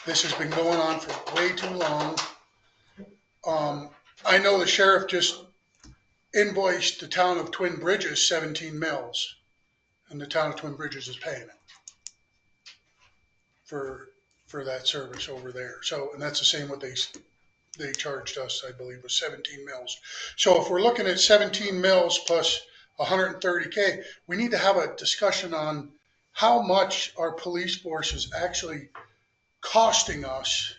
This has been going on for way too long. I know the sheriff just invoiced the town of Twin Bridges 17 mils, and the town of Twin Bridges is paying it for that service over there. So, and that's the same what they charged us, I believe, was 17 mils. So if we're looking at 17 mils plus 130K, we need to have a discussion on how much our police force is actually costing us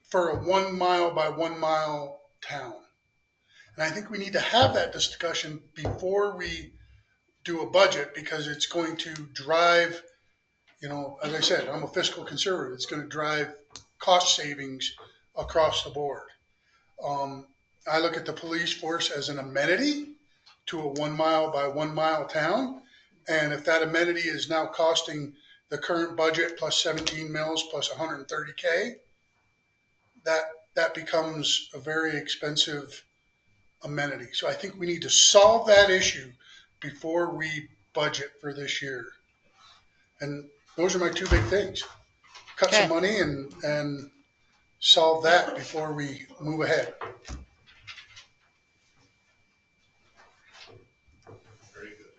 for a 1 mile by 1 mile town. And I think we need to have that discussion before we do a budget, because it's going to drive, as I said, I'm a fiscal conservative. It's going to drive cost savings across the board. I look at the police force as an amenity to a 1 mile by 1 mile town. And if that amenity is now costing the current budget plus 17 mils plus 130K, that becomes a very expensive amenity. So I think we need to solve that issue before we budget for this year. And those are my two big things. Cut some money and solve that before we move ahead. Very good.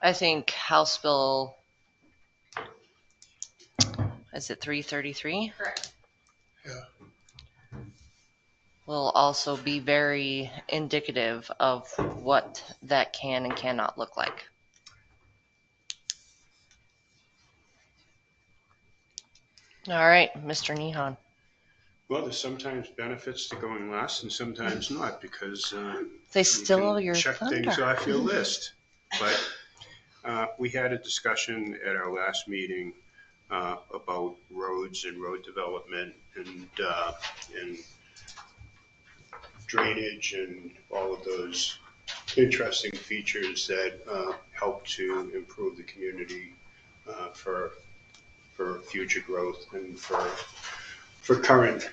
I think House Bill, is it 333? Correct. Yeah. Will also be very indicative of what that can and cannot look like. All right, Mr. Nehan. Well, there's sometimes benefits to going last and sometimes not, because They you steal can your check things thunder. off your list. But we had a discussion at our last meeting about roads and road development and drainage and all of those interesting features that help to improve the community for future growth and for current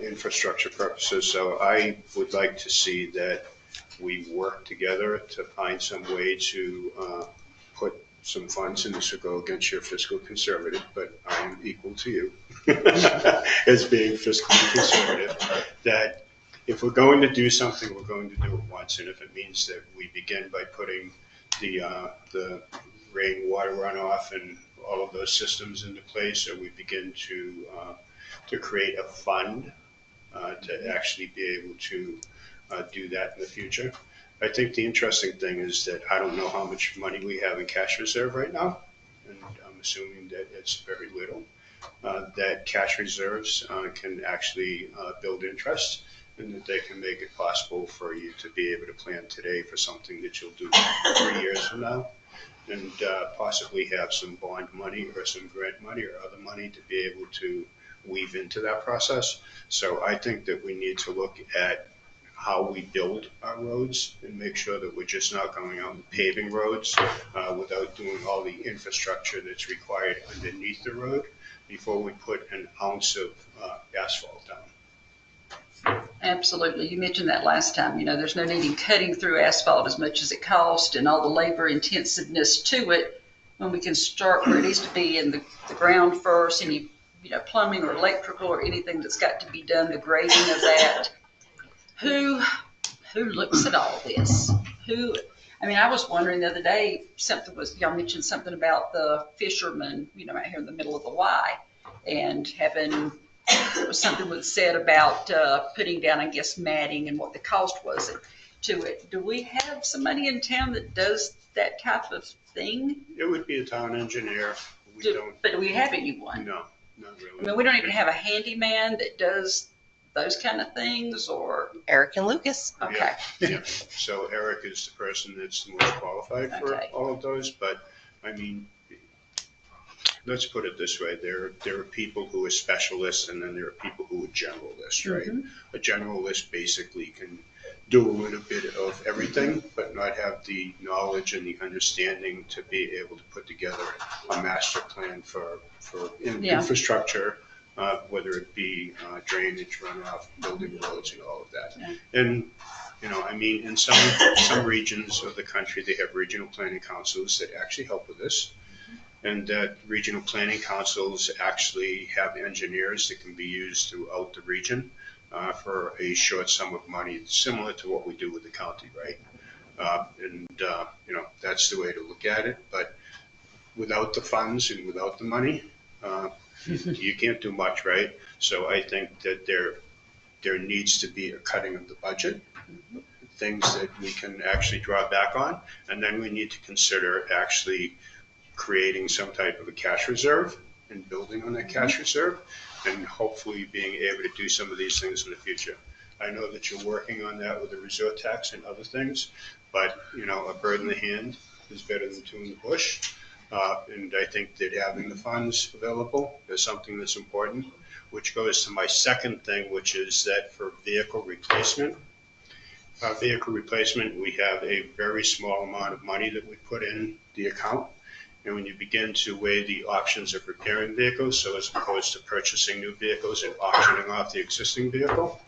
infrastructure purposes. So I would like to see that we work together to find some way to put some funds, and this will go against your fiscal conservative, but I am equal to you as being fiscally conservative, that if we're going to do something, we're going to do it once. And if it means that we begin by putting the rainwater runoff and all of those systems into place, or we begin to create a fund to actually be able to do that in the future. I think the interesting thing is that I don't know how much money we have in cash reserve right now, and I'm assuming that it's very little. That cash reserves can actually build interest, and that they can make it possible for you to be able to plan today for something that you'll do 3 years from now, and possibly have some bond money or some grant money or other money to be able to weave into that process. So I think that we need to look at how we build our roads and make sure that we're just not going out and paving roads without doing all the infrastructure that's required underneath the road before we put an ounce of asphalt down. Absolutely. You mentioned that last time. There's no need in cutting through asphalt as much as it costs and all the labor intensiveness to it when we can start where it needs to be in the ground first, any plumbing or electrical or anything that's got to be done, the grading of that. Who looks at all this? I was wondering the other day, y'all mentioned something about the fishermen, right here in the middle of the Y, and having, something was said about putting down, I guess, matting and what the cost was to it. Do we have somebody in town that does that type of thing? It would be a town engineer. But do we have anyone? No, not really. We don't even have a handyman that does those kind of things, or Eric and Lucas. okay. Yeah. So Eric is the person that's the most qualified for all of those. But let's put it this way: there are people who are specialists, and then there are people who are generalists, right? Mm-hmm. A generalist basically can do a little bit of everything, but not have the knowledge and the understanding to be able to put together a master plan for infrastructure. Whether it be drainage, runoff, building roads, and all of that. Yeah. And, in some regions of the country, they have regional planning councils that actually help with this. And that regional planning councils actually have engineers that can be used throughout the region for a short sum of money, similar to what we do with the county, right? That's the way to look at it. But without the funds and without the money, you can't do much, right? So I think that there needs to be a cutting of the budget, things that we can actually draw back on, and then we need to consider actually creating some type of a cash reserve and building on that cash reserve, and hopefully being able to do some of these things in the future. I know that you're working on that with the resort tax and other things, but a bird in the hand is better than two in the bush. And I think that having the funds available is something that's important, which goes to my second thing, which is that for vehicle replacement, we have a very small amount of money that we put in the account. And when you begin to weigh the options of repairing vehicles, so as opposed to purchasing new vehicles and auctioning off the existing vehicle,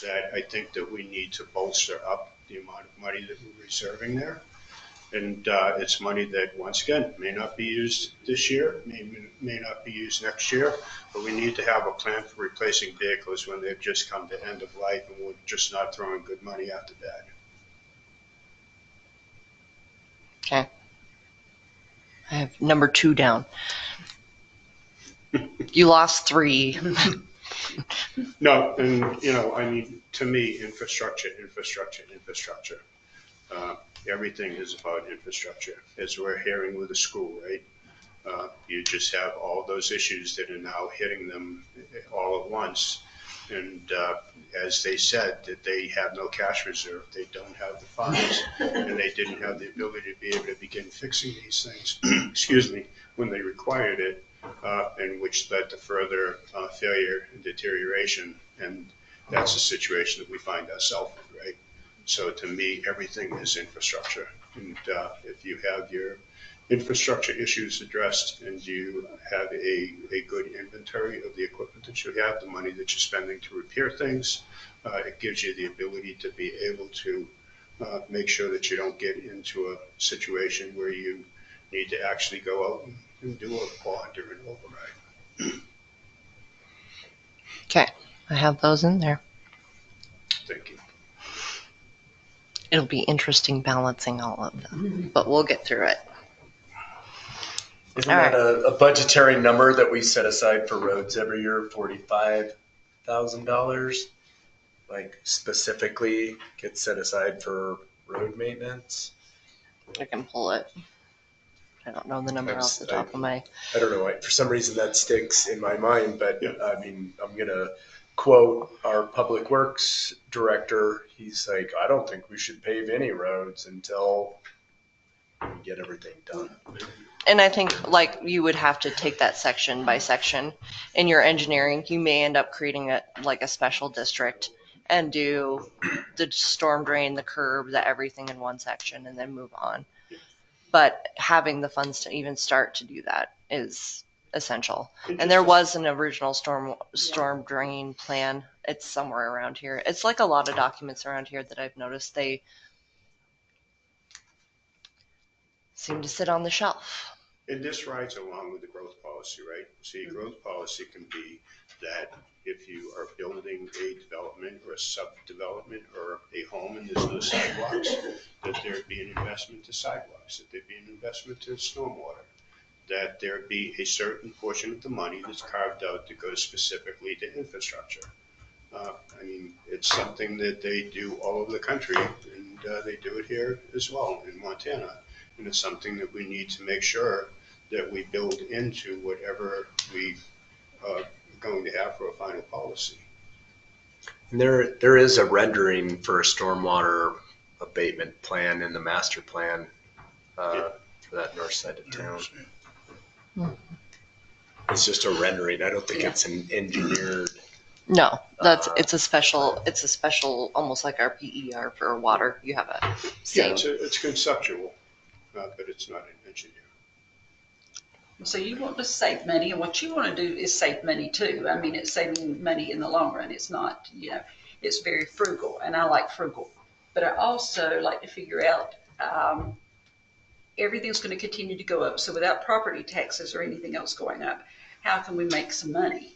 that I think that we need to bolster up the amount of money that we're reserving there. And it's money that, once again, may not be used this year, may not be used next year, but we need to have a plan for replacing vehicles when they've just come to end of life and we're just not throwing good money after bad. Okay. I have number 2 down. You lost 3. No, and to me, infrastructure. Everything is about infrastructure, as we're hearing with the school, right? You just have all those issues that are now hitting them all at once. And as they said, that they have no cash reserve, they don't have the funds, and they didn't have the ability to be able to begin fixing these things, excuse me, when they required it, and which led to further failure and deterioration. And that's the situation that we find ourselves in, right? So to me, everything is infrastructure. And if you have your infrastructure issues addressed and you have a good inventory of the equipment that you have, the money that you're spending to repair things, it gives you the ability to be able to make sure that you don't get into a situation where you need to actually go out and do a bond or an override. Okay, I have those in there. Thank you. It'll be interesting balancing all of them, but we'll get through it. Isn't All that a budgetary number that we set aside for roads every year, $45,000? Like specifically gets set aside for road maintenance? I can pull it. I don't know the number off the top of my. I don't know why. For some reason that sticks in my mind, but I mean, I'm going to quote our public works director. He's like, I don't think we should pave any roads until we get everything done. And I think like you would have to take that section by section in your engineering. You may end up creating like a special district and do the storm drain, the curb, the everything in one section and then move on. But having the funds to even start to do that is essential. And there was an original storm drain plan. It's somewhere around here. It's like a lot of documents around here that I've noticed they seem to sit on the shelf. And this rides along with the growth policy, right? See, growth policy can be that if you are building a development or a sub-development or a home and there's no sidewalks, that there be an investment to sidewalks, that there be an investment to stormwater, that there be a certain portion of the money that's carved out that goes specifically to infrastructure. I mean, it's something that they do all over the country, and they do it here as well in Montana. And it's something that we need to make sure that we build into whatever we are going to have for a final policy. And there is a rendering for a stormwater abatement plan in the master plan for that north side of town. It's just a rendering. I don't think it's an engineered. No, it's a special, almost like our PER for water. You have a same. Yeah, it's conceptual, but it's not an engineer. So you want to save money, and what you want to do is save money too. I mean, it's saving money in the long run. It's not, it's very frugal, and I like frugal. But I also like to figure out everything's going to continue to go up. So without property taxes or anything else going up, how can we make some money?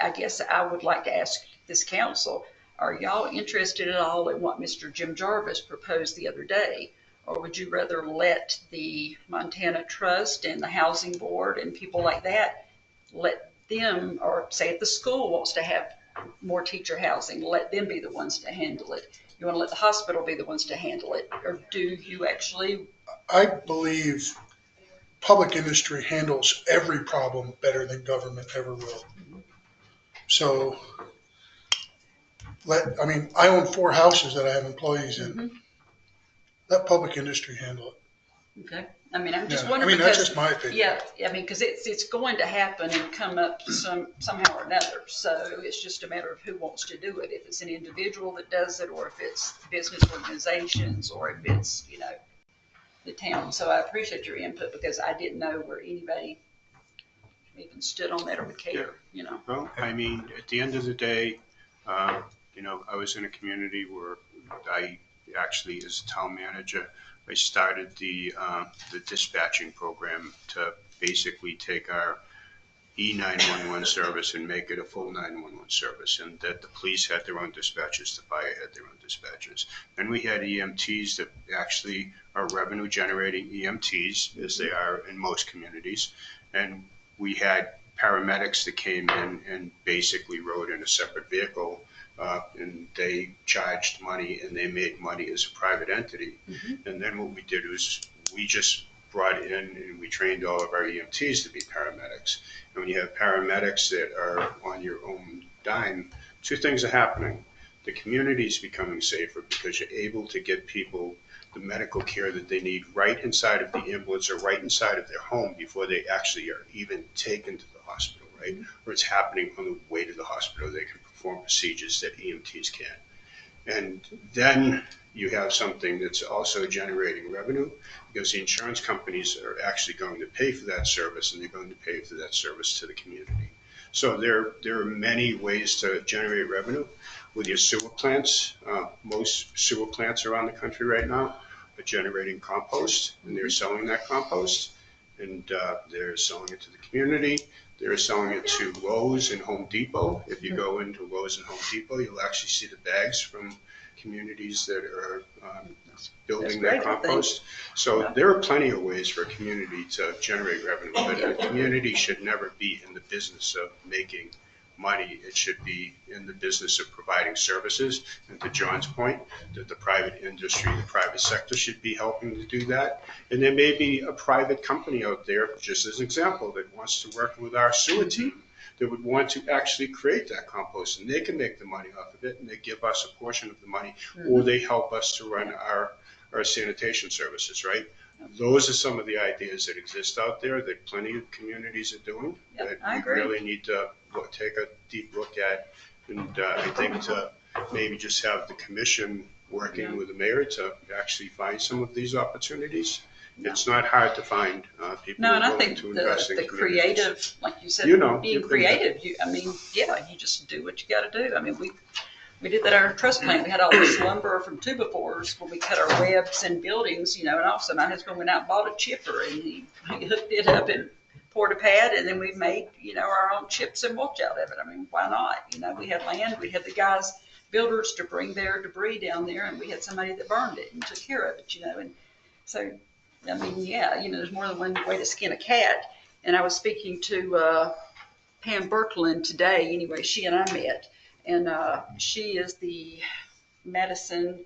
I guess I would like to ask this council, are y'all interested at all in what Mr. Jim Jarvis proposed the other day? Or would you rather let the Montana Trust and the Housing Board and people like that, let them, or say if the school wants to have more teacher housing, let them be the ones to handle it? You want to let the hospital be the ones to handle it? Or do you actually? I believe public industry handles every problem better than government ever will. So I own 4 houses that I have employees in. Mm-hmm. Let public industry handle it. Okay. I mean, I'm just Yeah, wondering. that's just my opinion. Yeah, I mean, because it's going to happen and come up somehow or another. So it's just a matter of who wants to do it. If it's an individual that does it, or if it's business organizations, or if it's the town. So I appreciate your input because I didn't know where anybody even stood on that or would care. Well, I mean, at the end of the day, I was in a community where I actually, as a town manager, I started the dispatching program to basically take our E911 service and make it a full 911 service, and that the police had their own dispatchers, the fire had their own dispatchers. Then we had EMTs that actually are revenue generating EMTs, as they are in most communities, and we had paramedics that came in and basically rode in a separate vehicle, and they charged money and they made money as a private entity. Mm-hmm. And then what we did was we just brought in and we trained all of our EMTs to be paramedics. And when you have paramedics that are on your own dime, 2 things are happening. The community is becoming safer because you're able to get people the medical care that they need right inside of the ambulance or right inside of their home before they actually are even taken to the hospital, right? Or it's happening on the way to the hospital. They can perform procedures that EMTs can't. And then you have something that's also generating revenue because the insurance companies are actually going to pay for that service, and they're going to pay for that service to the community. So there are many ways to generate revenue with your sewer plants. Most sewer plants around the country right now generating compost, and they're selling that compost, and they're selling it to the community. They're selling it to Lowe's and Home Depot. If you go into Lowe's and Home Depot, you'll actually see the bags from communities that are building their compost. So there are plenty of ways for a community to generate revenue, but a community should never be in the business of making money. It should be in the business of providing services. And to John's point, that the private industry, the private sector should be helping to do that. And there may be a private company out there, just as an example, that wants to work with our sewer team, that would want to actually create that compost, and they can make the money off of it, and they give us a portion of the money, or they help us to run our sanitation services, right? Those are some of the ideas that exist out there that plenty of communities are doing, that I we agree. really need to take a deep look at. And I think to maybe just have the commission working with the mayor to actually find some of these opportunities. It's not hard to find people No, who and are I willing think to invest in the communities. creative, like you said, being creative, you just do what you got to do. I mean, we did that at our trust plant. We had all this lumber from 2x4s when we cut our webs and buildings, and all of a sudden my husband went out and bought a chipper, and he hooked it up and poured a pad, and then we made, our own chips and mulch out of it. I mean, why not? We had land, we had the guys, builders, to bring their debris down there, and we had somebody that burned it and took care of it, and so, I mean, there's more than one way to skin a cat. And I was speaking to Pam Birkeland today. Anyway, she and I met, and she is the Madison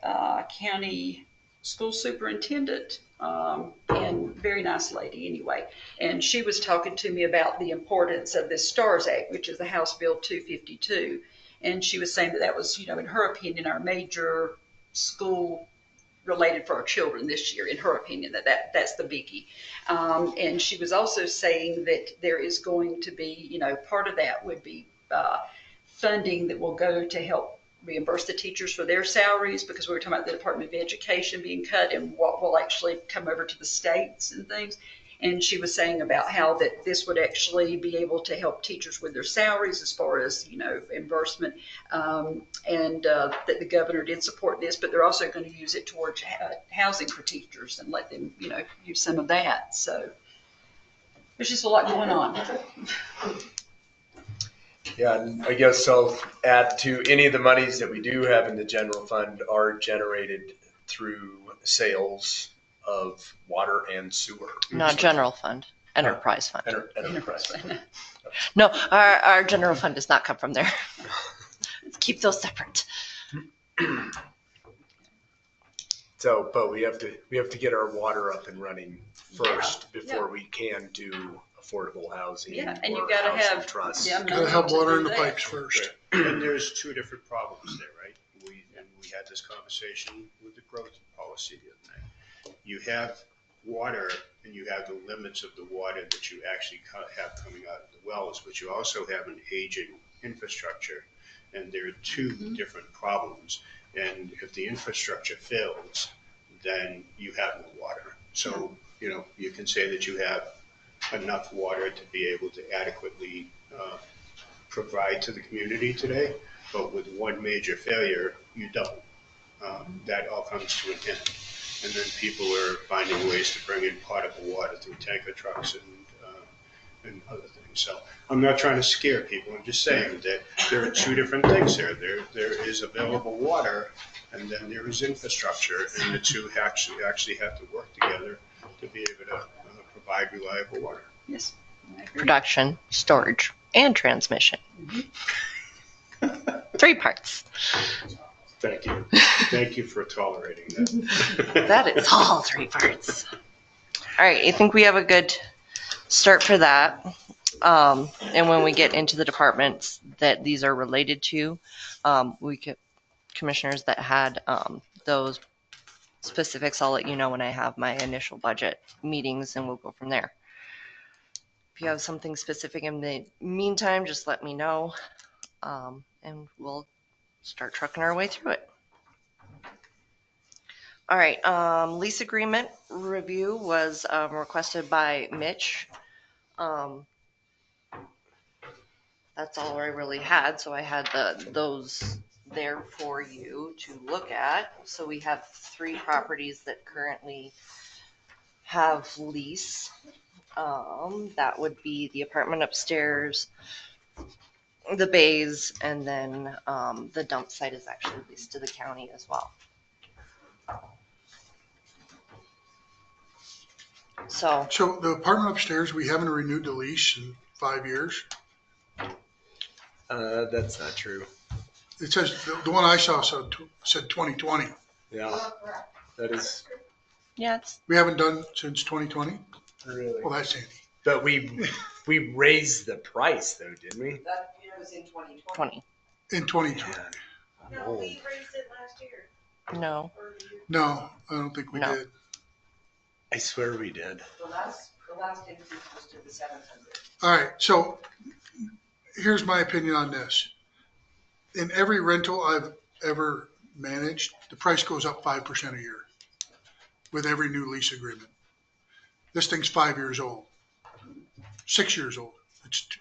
County School Superintendent, and very nice lady anyway. And she was talking to me about the importance of this STARS Act, which is the House Bill 252. And she was saying that was, in her opinion, our major school related for our children this year, in her opinion, that's the biggie. And she was also saying that there is going to be, part of that would be funding that will go to help reimburse the teachers for their salaries, because we were talking about the Department of Education being cut and what will actually come over to the states and things. And she was saying about how that this would actually be able to help teachers with their salaries as far as, reimbursement, and that the governor did support this, but they're also going to use it towards housing for teachers and let them, use some of that. So there's just a lot going on. Yeah, and I guess I'll add to any of the monies that we do have in the general fund are generated through sales of water and sewer. Not general fund, enterprise fund. Enterprise fund. No, our general fund does not come from there. Let's keep those separate. So, but we have to get our water up and running first before we can do affordable housing. Yeah, and you or got to housing have trusts. Gotta have water in the pipes first. And there's two different problems there, right? We had this conversation with the growth policy the other night. You have water, and you have the limits of the water that you actually have coming out of the wells, but you also have an aging infrastructure, and there are two different problems. And if the infrastructure fails, then you have no water. So, you can say that you have enough water to be able to adequately provide to the community today, but with one major failure, you don't. That all comes to an end. And then people are finding ways to bring in potable water through tanker trucks and other things. So I'm not trying to scare people. I'm just saying that there are two different things there. There is available water, and then there is infrastructure, and the two actually have to work together to be able to provide reliable water. Yes. Production, storage, and transmission. 3 parts. Thank you. Thank you for tolerating that. That is all 3 parts. All right, I think we have a good start for that. And when we get into the departments that these are related to, we could, commissioners that had those specifics, I'll let you know when I have my initial budget meetings, and we'll go from there. If you have something specific in the meantime, just let me know, and we'll start trucking our way through it. All right, lease agreement review was requested by Mitch. That's all I really had. So I had there for you to look at. So we have 3 properties that currently have lease. That would be the apartment upstairs, the bays, and then the dump site is actually leased to the county as well. So So the apartment upstairs, we haven't renewed the lease in 5 years. That's not true. It says, the one I saw said 2020. Yeah, that is yeah, it's We haven't done since 2020? really. Well, that's handy. But we raised the price though, didn't we? That was in 2020. 20. In 2020. Yeah. No, we raised it last year. No. Or the year. No, I don't think we No. did. I swear we did. The last increase was to the 700. All right, so here's my opinion on this. In every rental I've ever managed, the price goes up 5% a year with every new lease agreement. This thing's 5 years old, 6 years old.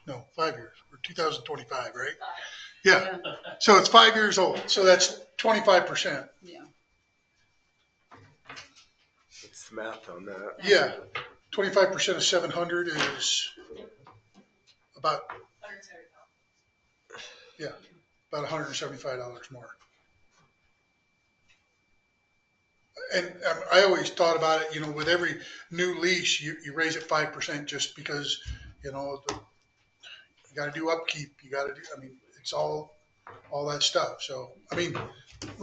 No, 5 years. We're 2025, right? Yeah. So it's 5 years old. So that's 25%. Yeah. What's the math on that? Yeah. 25% of 700 is about $175 more. And I always thought about it, with every new lease, you raise it 5% just because, you got to do upkeep. You got to do, it's all that stuff. So, we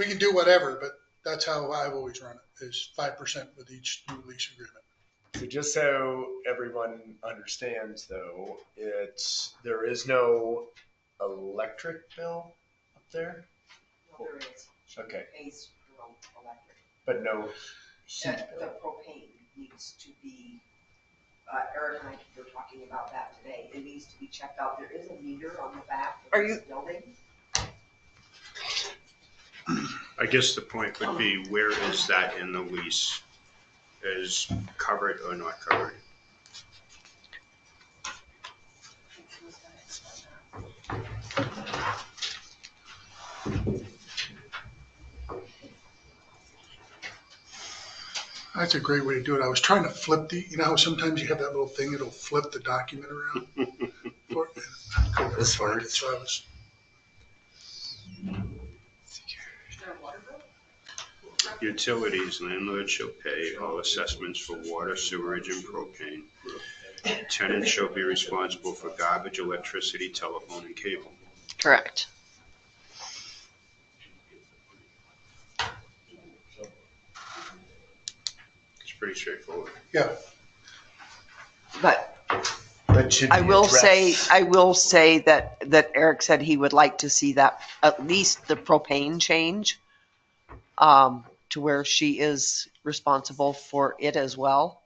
can do whatever, but that's how I've always run it, is 5% with each new lease agreement. So just so everyone understands though, there is no electric bill up there? No, there is. Okay, Pays for electric. but no heat The bill. propane needs to be, Eric and I were talking about that today. It needs to be checked out. There is a meter on the back of this building. I guess the point would be, where is that in the lease? Is covered or not covered? That's a great way to do it. I was trying to flip how sometimes you have that little thing, it'll flip the document around. This Find it, works. so I was, Utilities, landlord shall pay all assessments for water, sewerage, and propane. Tenant shall be responsible for garbage, electricity, telephone, and cable. Correct. It's pretty straightforward. yeah. But That should I be will addressed. say that Eric said he would like to see that, at least the propane change, to where she is responsible for it as well.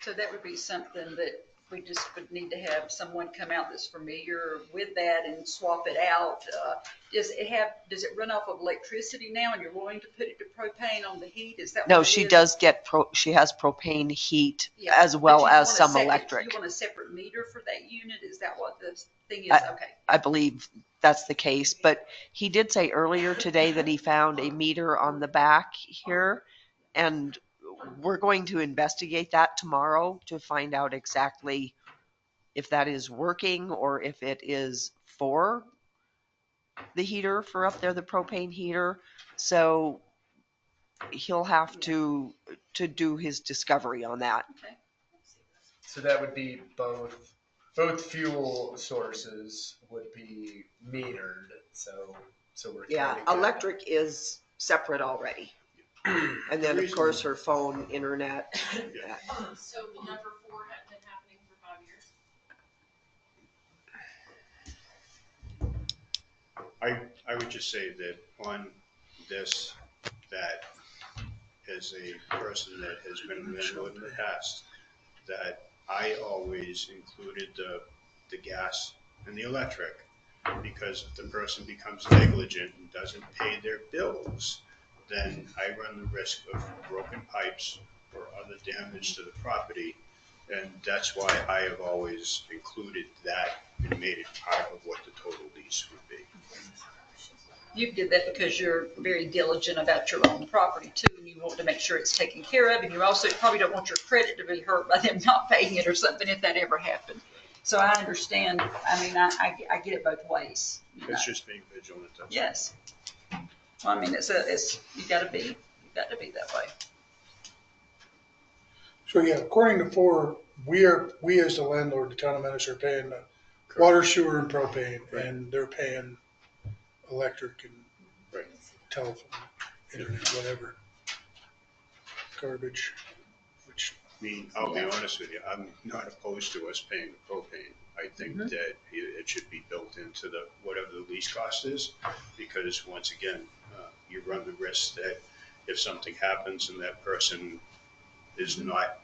So that would be something that we just would need to have someone come out that's familiar with that and swap it out. Does it run off of electricity now and you're willing to put it to propane on the heat? Is that what No, it she is? does she has propane heat Yeah, as but well you as want a some second- electric. You want a separate meter for that unit? Is that what the thing is? I- Okay. I believe that's the case, but he did say earlier today that he found a meter on the back here, and we're going to investigate that tomorrow to find out exactly if that is working or if it is for the heater for up there, the propane heater. So he'll have to do his discovery on that. Okay. So that would be both fuel sources would be metered. So we're Yeah, kinda good. electric is separate already. And then, of course, her phone, internet. So the number 4 hadn't been happening for 5 years. I would just say that on this, that as a person that has been a landlord in the past, that I always included the gas and the electric, because if the person becomes negligent and doesn't pay their bills, then I run the risk of broken pipes or other damage to the property, And that's why I have always included that and made it part of what the total lease would be. You did that because you're very diligent about your own property too, and you want to make sure it's taken care of, and you also probably don't want your credit to be hurt by them not paying it or something if that ever happened. So I understand, I mean, I get it both ways. You know. It's just being vigilant. That's Yes. Well, I mean, you gotta be that way. So yeah, according to four, we as the landlord, the town of Ennis, are paying the water, sewer, and propane, Right. and they're paying electric and Right. telephone, internet, whatever, garbage, which, I mean, I'll be honest with you, I'm not opposed to us paying the propane. I think that it should be built into whatever the lease cost is, because once again, you run the risk that if something happens and that person is not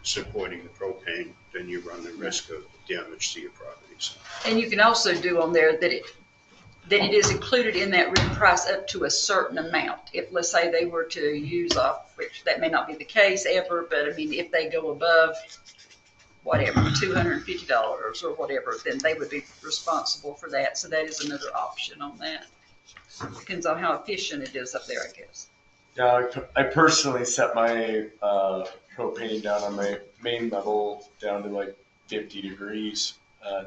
supporting the propane, then you run the risk of damage to your properties. And you can also do on there that it is included in that rent price up to a certain amount. If, let's say, they were to use which that may not be the case ever, but I mean, if they go above whatever, $250 or whatever, then they would be responsible for that. So that is another option on that. Depends on how efficient it is up there, I guess. Yeah, I personally set my propane down on my main level down to like 50 degrees.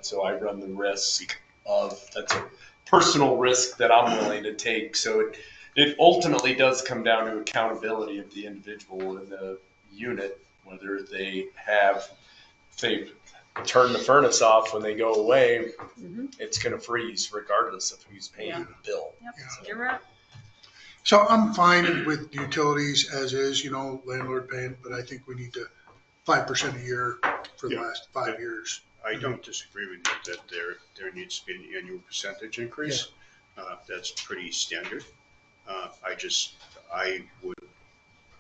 So I run the risk that's a personal risk that I'm willing to take. So it ultimately does come down to accountability of the individual in the unit, whether they turn the furnace off when they go away, it's going to freeze regardless of who's paying the bill. Yep, Yeah. you're right. so I'm fine with utilities as is, landlord paying, but I think we need to 5% a year for the Yeah. last 5 years. I don't disagree with you that there needs to be an annual percentage increase. That's pretty standard. I would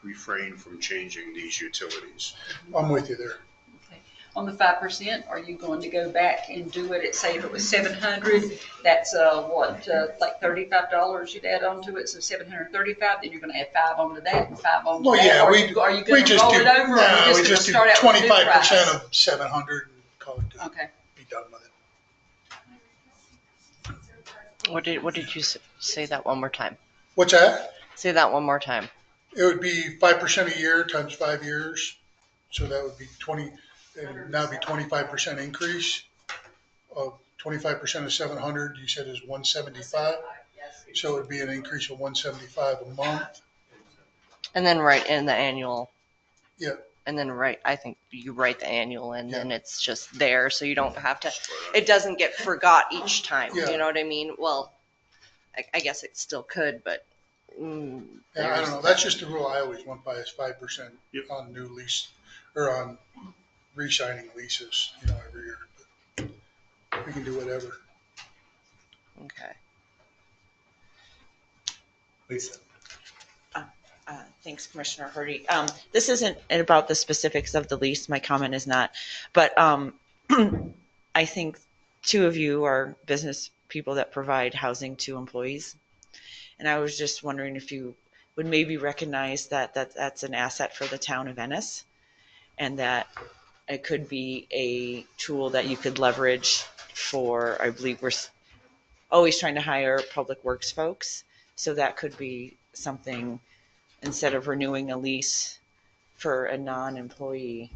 refrain from changing these utilities. I'm with you there. Okay. On the 5%, are you going to go back and do it at, say, if it was 700, that's like $35 you'd add onto it, so 735, then you're going to add 5 onto that and 5 onto Well, that? yeah, Or we are you going to just roll do, it over, or are we you just just do going to start out with a new 25% price? of 700 and call it good. Okay. Be done with it. What did you say that one more time? What's that? Say that one more time. It would be 5% a year times 5 years. So that would be 20, and now be 25% increase of 25% of 700. You said is 175. So it would be an increase of 175 a month. And then write in the annual. Yeah. And then I think you write the annual and Yeah. then it's just there. So you don't have to, it doesn't get forgot each time. Yeah. You know what I mean? Well, I guess it still could, but. Yeah, I don't know. That's just the rule I always went by is 5% on new lease or on re-signing leases, every year. But we can do whatever. Okay. Lisa. Thanks, Commissioner Hardy. This isn't about the specifics of the lease. My comment is not. But I think two of you are business people that provide housing to employees. And I was just wondering if you would maybe recognize that that's an asset for the town of Ennis and that it could be a tool that you could leverage for, I believe we're always trying to hire public works folks. So that could be something. Instead of renewing a lease for a non-employee,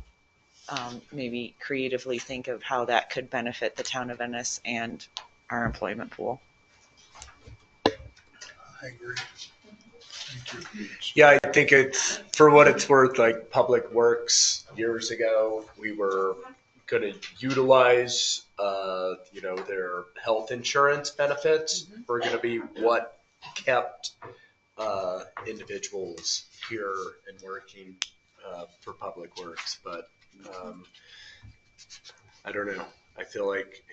maybe creatively think of how that could benefit the town of Ennis and our employment pool. I agree. Thank you. Yeah, I think it's, for what it's worth, like Public Works years ago, we were going to utilize, their health insurance benefits were going to be what kept individuals here and working for Public Works. But I don't know. I feel like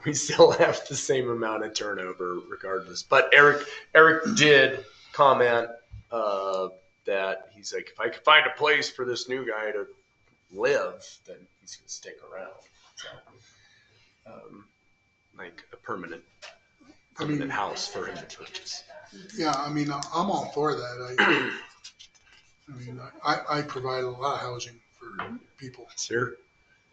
we still have the same amount of turnover regardless. But Eric did comment that he's like, if I could find a place for this new guy to live, then he's going to stick around. So, like a permanent house for him to purchase. Yeah, I'm all for that. I provide a lot of housing for people. Sir?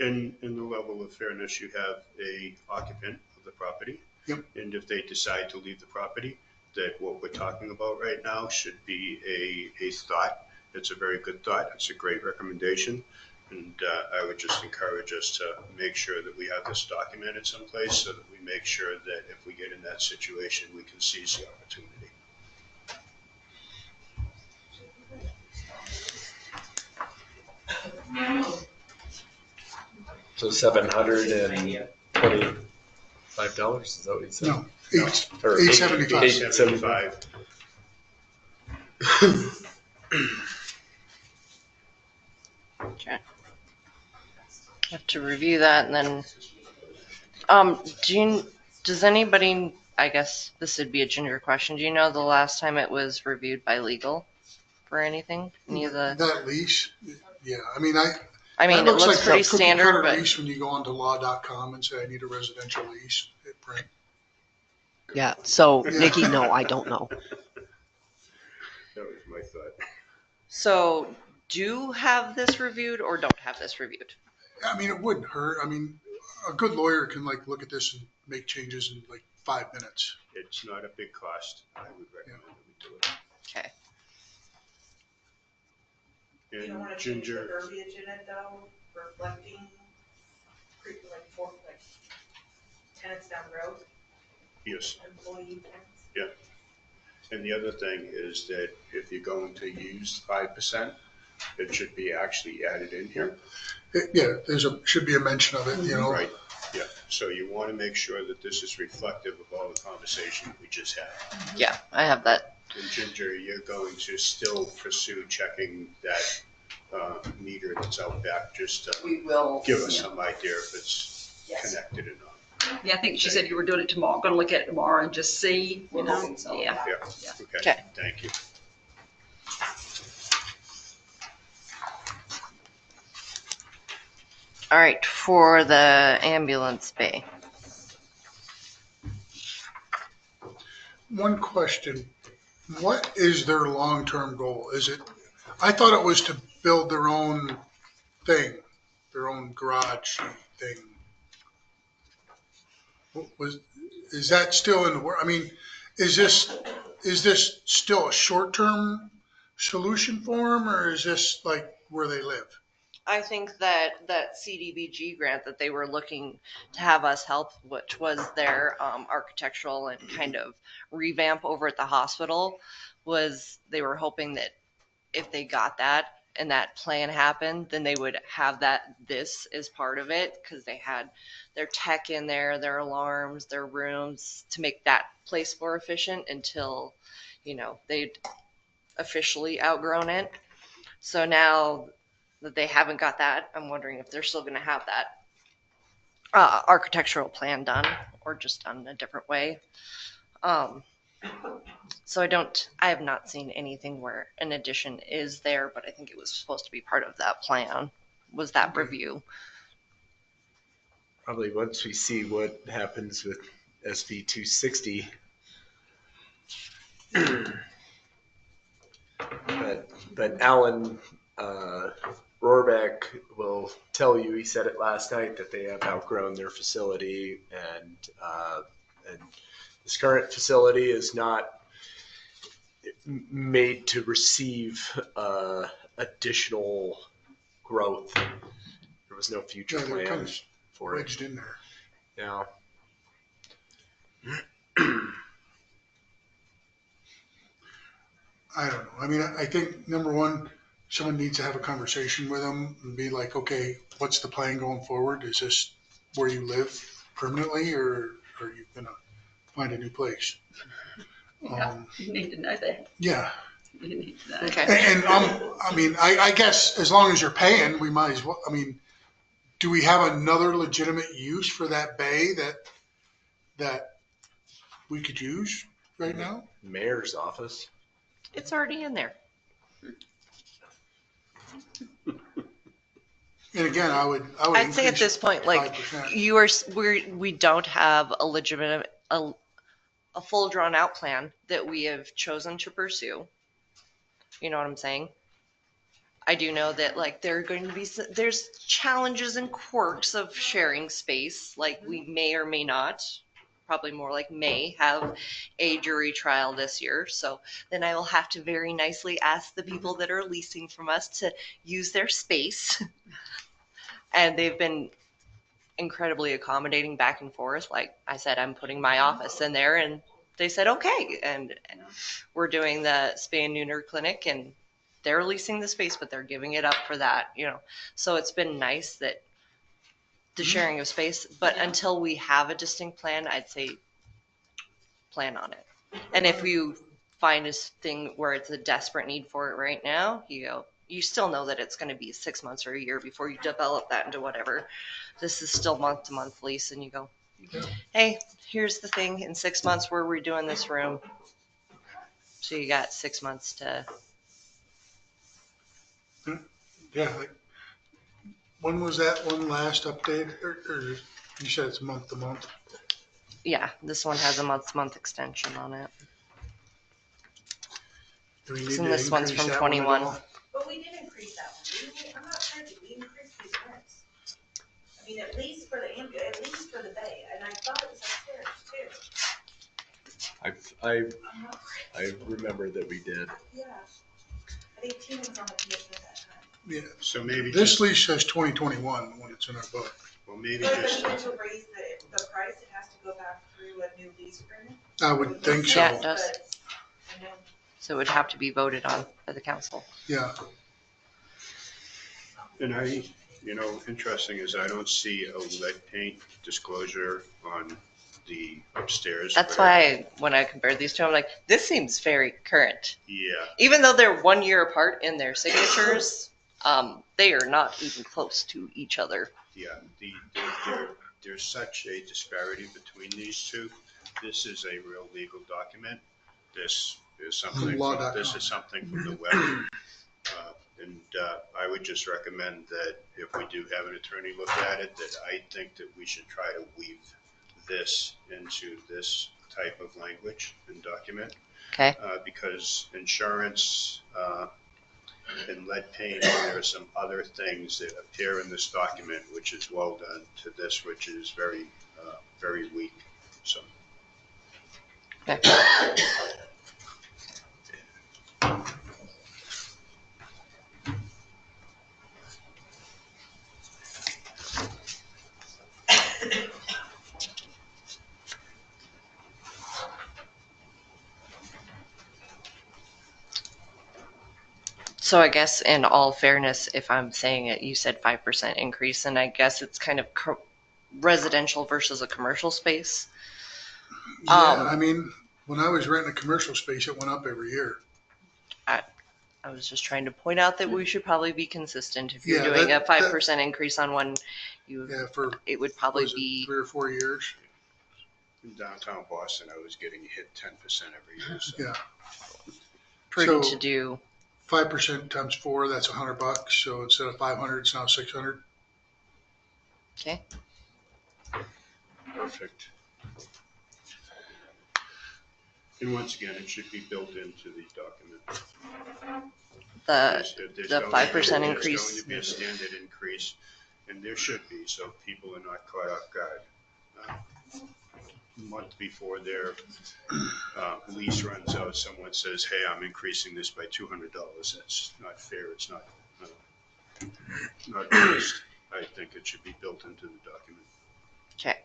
In the level of fairness, you have a occupant of the property. Yep. And if they decide to leave the property, that what we're talking about right now should be a thought. It's a very good thought. It's a great recommendation. And I would just encourage us to make sure that we have this documented someplace so that we make sure that if we get in that situation, we can seize the opportunity. So $725, is that what you said? No, No. Or $875. $875. Okay. Have to review that and then, does anybody, I guess this would be a Ginger question. Do you know the last time it was reviewed by legal for anything? Any of the, That lease, yeah, I mean, it that looks like pretty a cookie standard, cutter but lease when you go onto law.com and say, I need a residential lease, hit print. Yeah, so Yeah. Nikki, no, I don't know. That was my thought. so do have this reviewed or don't have this reviewed? I mean, it wouldn't hurt. I mean, a good lawyer can like look at this and make changes in like 5 minutes. It's not a big cost. I would recommend that we do it. Okay. You don't And want to change the Ginger, verbiage in it though, reflecting, like tenants down the road, yes. employee tenants. And the other thing is that if you're going to use 5%, it should be actually added in here. Yeah, should be a mention of it, you know. Right, yeah. So you want to make sure that this is reflective of all the conversation we just had. Yeah, I have that. And Ginger, you're going to still pursue checking that meter that's out back, just to We will. give us some idea if it's Yes. connected or not. Yeah, I think she said you were doing it tomorrow, gonna look at it tomorrow and just see, you know, yeah. Yeah, Yeah. okay, Okay. thank you. All right, for the ambulance bay. One question, what is their long-term goal? I thought it was to build their own thing, their own garage thing. Is that still in the work? I mean, is this still a short-term solution for them, or is this like where they live? I think that CDBG grant that they were looking to have us help, which was their architectural and kind of revamp over at the hospital, was they were hoping that if they got that and that plan happened, then they would have this as part of it, because they had their tech in there, their alarms, their rooms, to make that place more efficient until, they'd officially outgrown it. So now that they haven't got that, I'm wondering if they're still going to have that architectural plan done, or just done a different way. So I have not seen anything where an addition is there, but I think it was supposed to be part of that plan, was that review. Probably once we see what happens with SB 260. But Alan Rohrbeck will tell you, he said it last night, that they have outgrown their facility, and this current facility is not made to receive additional growth. There was no future Yeah, they're kind plans of for it. wedged in there. Yeah. I don't know. I mean, I think number one, someone needs to have a conversation with them and be like, okay, what's the plan going forward? Is this where you live permanently, or are you gonna find a new place? Yeah, you need to know that. Yeah. You need to know. Okay. And I guess as long as you're paying, we might as well. I mean, do we have another legitimate use for that bay that we could use right now? Mayor's office. It's already in there. And again, I'd say at this point, like, 5%. we don't have a legitimate, a full drawn out plan that we have chosen to pursue. You know what I'm saying? I do know that like there are going to be there's challenges and quirks of sharing space. Like we may or may not, probably more like may have a jury trial this year. So then I will have to very nicely ask the people that are leasing from us to use their space. And they've been incredibly accommodating back and forth. Like I said, I'm putting my office in there, and they said okay. And we're doing the spay and neuter clinic, and they're leasing the space, but they're giving it up for that, you know. So it's been nice that the sharing of space, but until we have a distinct plan, I'd say plan on it. And if you find a thing where it's a desperate need for it right now, you still know that it's going to be 6 months or a year before you develop that into whatever. This is still month to month lease, and you go, hey, here's the thing. In 6 months, we're redoing this room. So you got 6 months to. Yeah. Like, when was that one last update? Or you said it's month to month? Yeah, this one has a month-to-month extension on it. Do we need And to this one's increase from that one at 21. all? But we did increase that one. I'm not sure, did we increase these rents? I mean, at least for the ambulance, at least for the bay, and I thought it was upstairs too. I remember that we did. Yeah. I think Tina was on the commission at that time. Yeah. So maybe This just, lease says 2021 when it's in our book. well, maybe But just, if we to raise the price, it has to go back through a new lease agreement. I would think so. Yeah, it does. But I know So it would have to be voted on by the council. Yeah. and interesting is I don't see a lead paint disclosure on the upstairs. That's but why when I compared these two, I'm like, this seems very current. Yeah, Even though they're 1 year apart in their signatures, they are not even close to each other. yeah. There's such a disparity between these two. This is a real legal document. This is something. Law This is something from the web. And I would just recommend that if we do have an attorney look at it, that I think that we should try to weave this into this type of language and document. Okay. Because insurance and lead paint, there are some other things that appear in this document, which is well done to this, which is very, very weak. So. Okay. So I guess in all fairness, if I'm saying it, you said 5% increase, and I guess it's kind of residential versus a commercial space. Yeah. I mean, when I was renting a commercial space, it went up every year. I was just trying to point out that we should probably be consistent. If you're Yeah, doing that- a 5% increase on one, Yeah. For it would probably was it be 3 or 4 years. In downtown Boston, I was getting hit 10% every year. So. Yeah. prudent So- to do. 5% times 4, that's $100. So instead of 500, it's now 600. Okay. Perfect. And once again, it should be built into the document. The There's the going 5% to be- There's increase. going to be a standard increase, and there should be, so people are not caught off guard. A month before their lease runs out, someone says, hey, I'm increasing this by $200. That's not fair. It's not honest. I think it should be built into the document. Okay.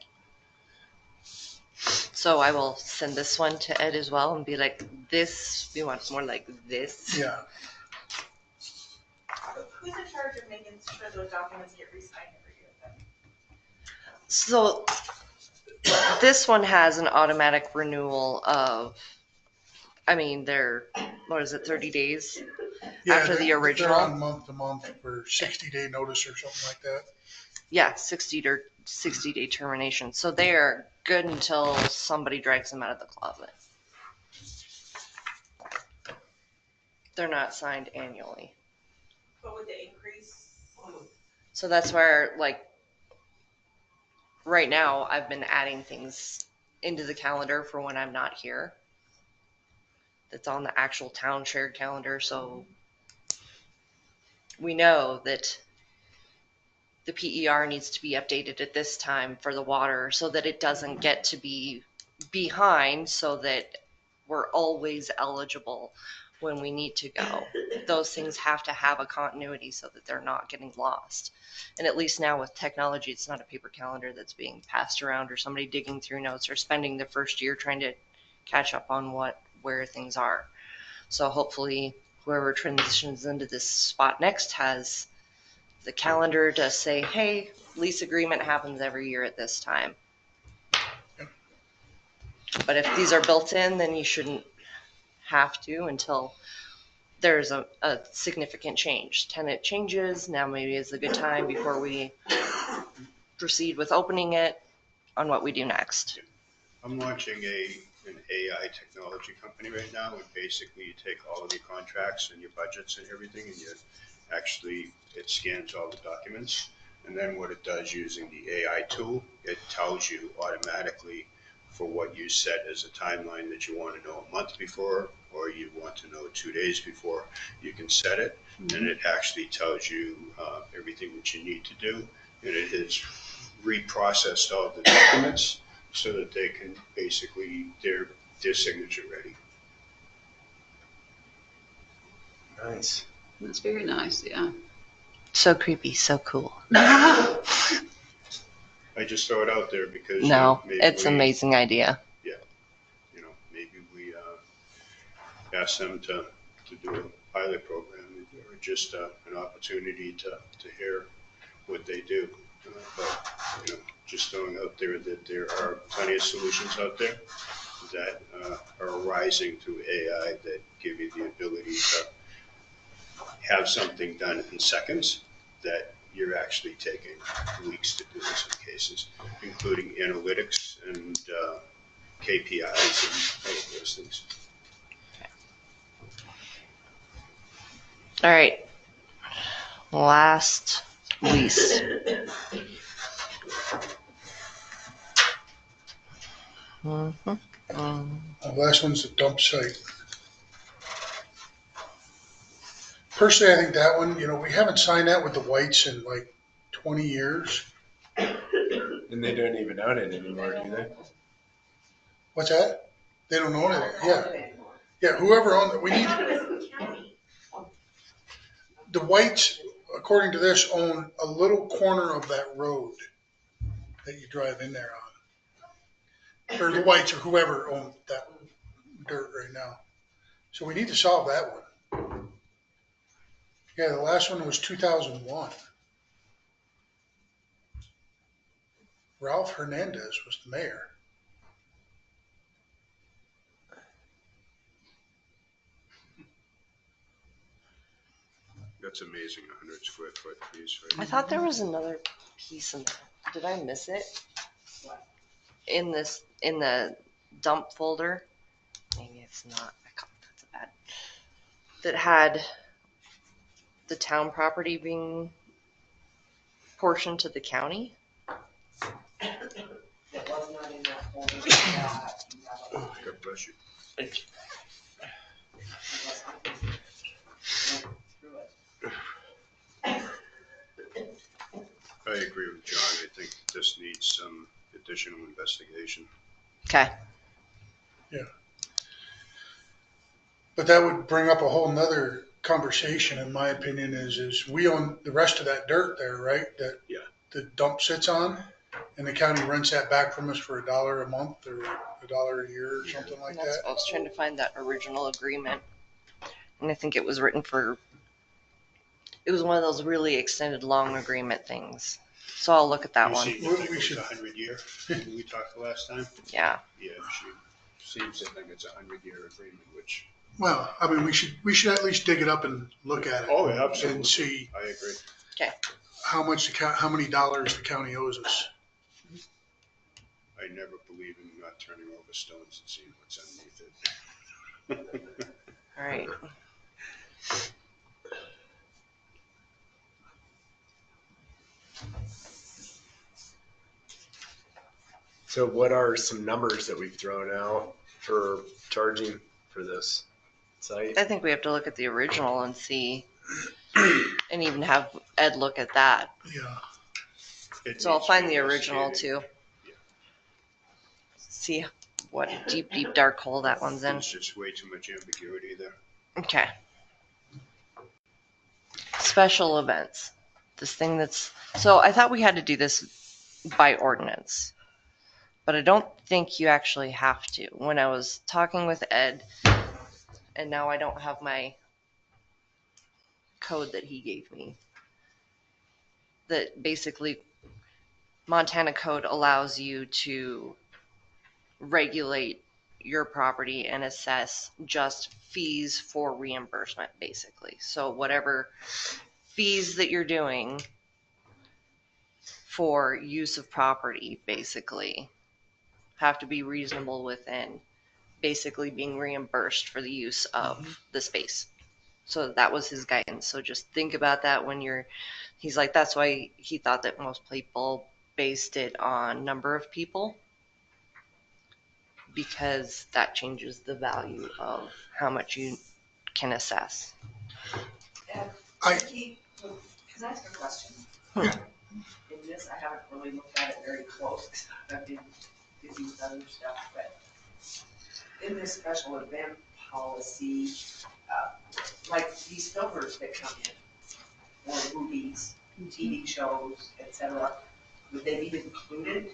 So I will send this one to Ed as well and be like, this, we want more like this. Yeah. who's in charge of making sure those documents get re-signed every year then? So this one has an automatic renewal of, I mean, they're, what is it, 30 days? Yeah, After the they're original? on month to month for 60-day notice or something like that. Yeah, 60-day termination. So they are good until somebody drags them out of the closet. They're not signed annually. But with the increase, So that's where, like, right now I've been adding things into the calendar for when I'm not here. That's on the actual town shared calendar. So we know that the PER needs to be updated at this time for the water so that it doesn't get to be behind, so that we're always eligible when we need to go. Those things have to have a continuity so that they're not getting lost. And at least now with technology, it's not a paper calendar that's being passed around or somebody digging through notes or spending the first year trying to catch up on where things are. So hopefully whoever transitions into this spot next has the calendar to say, hey, lease agreement happens every year at this time. But if these are built in, then you shouldn't have to until there's a significant change. Tenant changes, now maybe is a good time before we proceed with opening it on what we do next. I'm launching an AI technology company right now, and basically you take all of your contracts and your budgets and everything, and it scans all the documents. And then what it does using the AI tool, it tells you automatically for what you set as a timeline that you want to know a month before, or you want to know 2 days before. You can set it, and it actually tells you everything that you need to do, and it has reprocessed all the documents so that they can basically their signature ready. Nice. That's very nice, yeah. So creepy, so cool. I just throw it out there because No, maybe it's an amazing idea. maybe we ask them to do a pilot program or just an opportunity to hear what they do. But just throwing out there that there are plenty of solutions out there that are arising through AI that give you the ability to have something done in seconds that you're actually taking weeks to do in some cases, including analytics and KPIs and all of those things. All right. Last lease. The last one's the dump site. Personally, I think that one, we haven't signed that with the Whites in like 20 years. And they don't even own it anymore, do they? What's that? They don't own it. Yeah. Yeah, whoever owns it, we need the Whites, according to this, own a little corner of that road that you drive in there on. Or the Whites or whoever owns that dirt right now. So we need to solve that one. Yeah, the last one was 2001. Ralph Hernandez was the mayor. That's amazing, 100 square foot piece, right? I thought there was another piece in there. Did I miss it? In the dump folder? Maybe it's not. That's a bad. That had the town property being portioned to the county. It was not in that folder. God bless you. I agree with John. I think this needs some additional investigation. Okay. But that would bring up a whole nother conversation, in my opinion, is we own the rest of that dirt there, right? That the dump sits on, and the county rents that back from us for $1 a month or $1 a year or something like that. I was trying to find that original agreement, and I think it was written for. It was one of those really extended long agreement things. So I'll look at that one. You think it was 100 year? We talked the last time. Yeah. Yeah, she seems to think it's a 100-year agreement, which. Well, I mean, we should at least dig it up and look at it. Oh, yeah, absolutely. And see. I agree. Okay. How many dollars the county owes us. I never believe in not turning over stones and seeing what's underneath it. All right. So what are some numbers that we've thrown out for charging for this site? I think we have to look at the original and see And even have Ed look at that. Yeah. So I'll find the original too. See what deep, deep dark hole that one's in. There's just way too much ambiguity there. Okay. Special events. This thing that's, so I thought we had to do this by ordinance, but I don't think you actually have to. When I was talking with Ed, and now I don't have my code that he gave me, that basically Montana code allows you to regulate your property and assess just fees for reimbursement, basically. So whatever fees that you're doing for use of property, basically, have to be reasonable within basically being reimbursed for the use of the space. So that was his guidance. So just think about that when he's like, that's why he thought that most people based it on number of people, because that changes the value of how much you can assess. Can I ask a question? Yeah. In this, I haven't really looked at it very close. I've been busy with other stuff, but in this special event policy, like these filmers that come in, or movies, TV shows, etc., would they be included?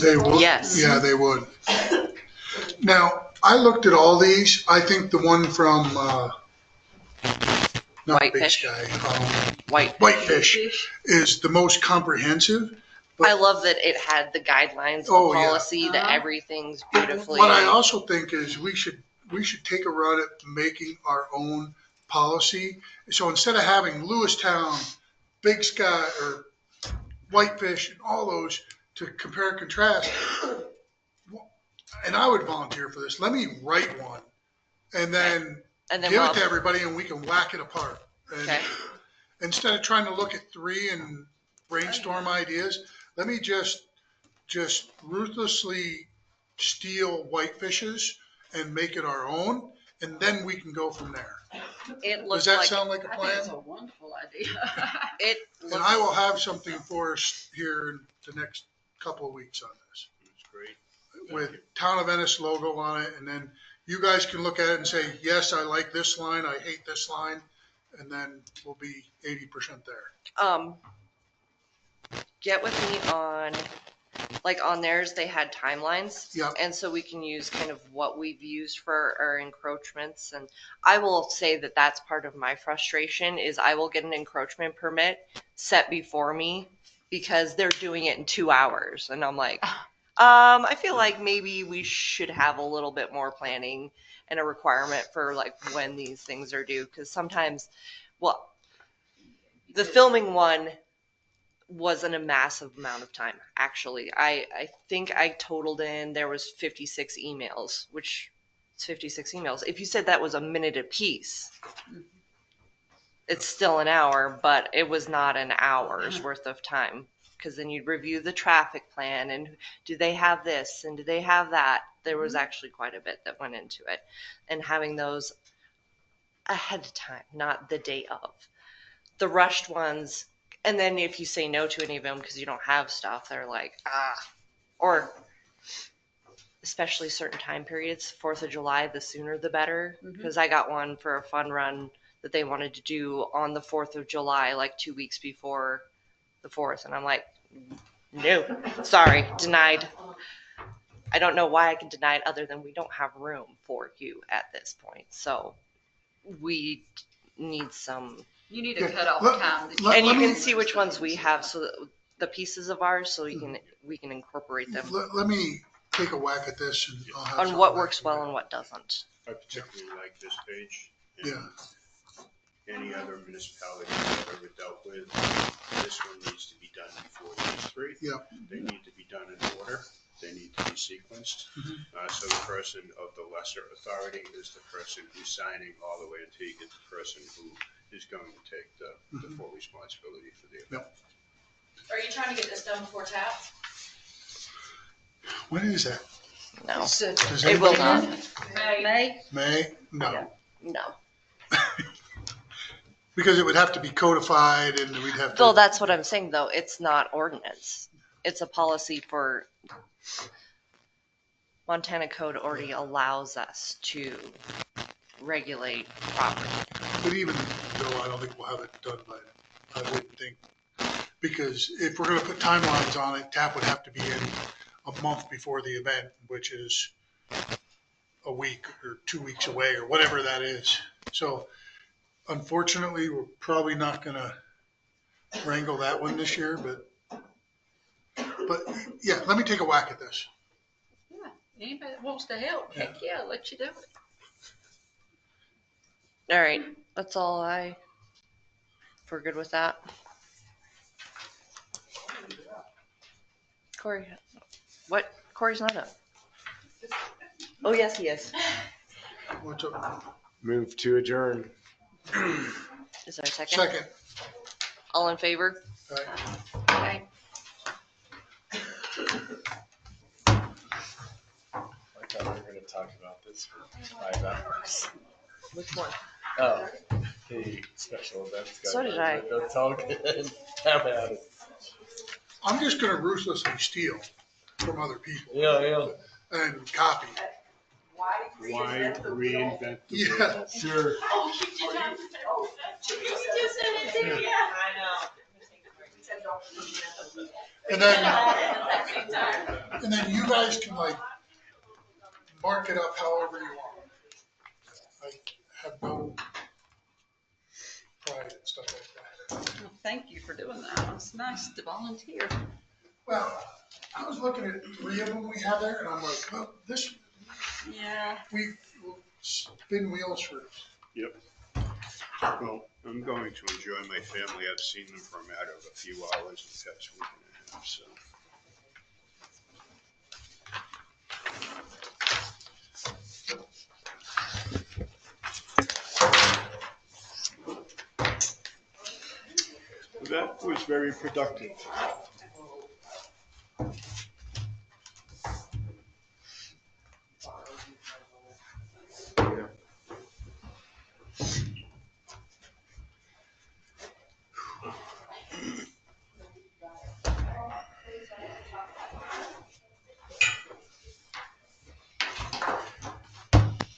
They would. Yes. Yeah, they would. Now, I looked at all these. I think the one from, not Big Whitefish. Sky, Whitefish. is the most comprehensive. But- I love that it had the guidelines, the policy, that everything's beautifully. What I also think is we should take a run at making our own policy. So instead of having Lewistown, Big Sky, or Whitefish, and all those to compare and contrast, and I would volunteer for this. Let me write one, and then give it to everybody, and we can whack it apart. And Okay. instead of trying to look at three and brainstorm ideas, let me just ruthlessly steal Whitefish's and make it our own, and then we can go from there. It Does that sound like a I think it's plan? a wonderful idea. It And I will have something for us here in the next couple of weeks on this, That's great. with Town of Ennis logo on it, and then you guys can look at it and say, yes, I like this line, I hate this line, and then we'll be 80% there. Get with me on, like on theirs, they had timelines. Yeah. And so we can use kind of what we've used for our encroachments. And I will say that that's part of my frustration is I will get an encroachment permit set before me because they're doing it in 2 hours. And I'm like, I feel like maybe we should have a little bit more planning and a requirement for like when these things are due. Because sometimes, well, the filming one wasn't a massive amount of time, actually. I think I totaled in, there was 56 emails, which is 56 emails. If you said that was a minute a piece, it's still an hour, but it was not an hour's worth of time. Because then you'd review the traffic plan and do they have this and do they have that? There was actually quite a bit that went into it. And having those ahead of time, not the day of. The rushed ones, and then if you say no to any of them because you don't have stuff, they're like, or especially certain time periods, 4th of July, the sooner the better. Because I got one for a fun run that they wanted to do on the 4th of July, like 2 weeks before the 4th. And I'm like, no, sorry, denied. I don't know why I can deny it other than we don't have room for you at this point. So we need some. You need to cut off time. And you can see which ones we have, so that the pieces of ours, so we can incorporate them Let me take a whack at this, and I'll have on some what back works to well you. and what doesn't. I particularly like this page. And Yeah. Any other municipalities I've ever dealt with, this one needs to be done before these three. Yeah. They need to be done in order. They need to be sequenced. So the person of the lesser authority is the person who's signing all the way until you get the person who is going to take the full responsibility for the event. Are you trying to get this done before tax? When is that? No, Does it will anybody know? not. May. May? No. No. Because it would have to be codified and we'd have to. Well, that's what I'm saying though. It's not ordinance. It's a policy for Montana code already allows us to regulate property. But even though I don't think we'll have it done by, I wouldn't think, because if we're gonna put timelines on it, TAP would have to be in a month before the event, which is a week or 2 weeks away or whatever that is. So unfortunately, we're probably not gonna wrangle that one this year, but yeah, let me take a whack at this. Yeah, anybody that wants to help, heck yeah, let you do it. All right, that's all if we're good with that. Corey, what? Corey's not up. Oh, yes, he is. What's up? Move to adjourn. Is there a second? Second. All in favor? All right. Okay. I thought we were going to talk about this for 5 hours. Which one? Oh, the special events guy. So did I. That's all good. Have at it. I'm just gonna ruthlessly steal from other people Yeah. and copy. Why reinvent the wheel? Yeah. Sure. Oh, you did not. Oh, you just said it too, yeah. I know. And then you guys can like mark it up however you want. I have no pride and stuff like that. Well, thank you for doing that. It's nice to volunteer. Well, I was looking at 3 of them we have there and I'm like, well, this, Yeah. we will spin wheels for. Well, I'm going to enjoy my family. I've seen them for a matter of a few hours the past week and a half, so. That was very productive.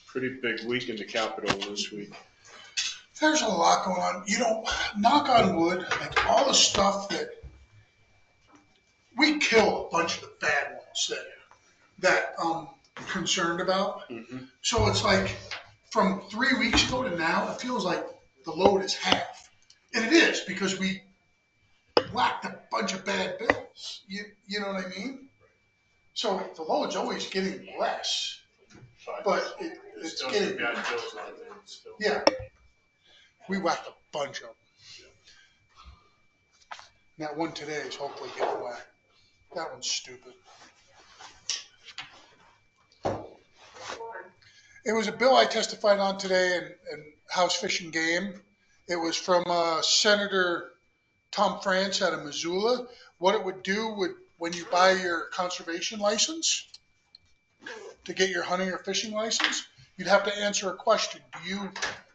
Pretty big week in the Capitol this week. There's a lot going on. You know, knock on wood, like all the stuff that we kill a bunch of the bad ones that I'm concerned about. Mm-hmm. So it's like from 3 weeks ago to now, it feels like the load is half. And it is because we whacked a bunch of bad bills. You know what I mean? So the load's always getting less, but it's getting, yeah. We whacked a bunch of them. And that one today is hopefully getting whacked. That one's stupid. It was a bill I testified on today in House Fish and Game. It was from Senator Tom France out of Missoula. What it would do would, when you buy your conservation license, to get your hunting or fishing license, you'd have to answer a question.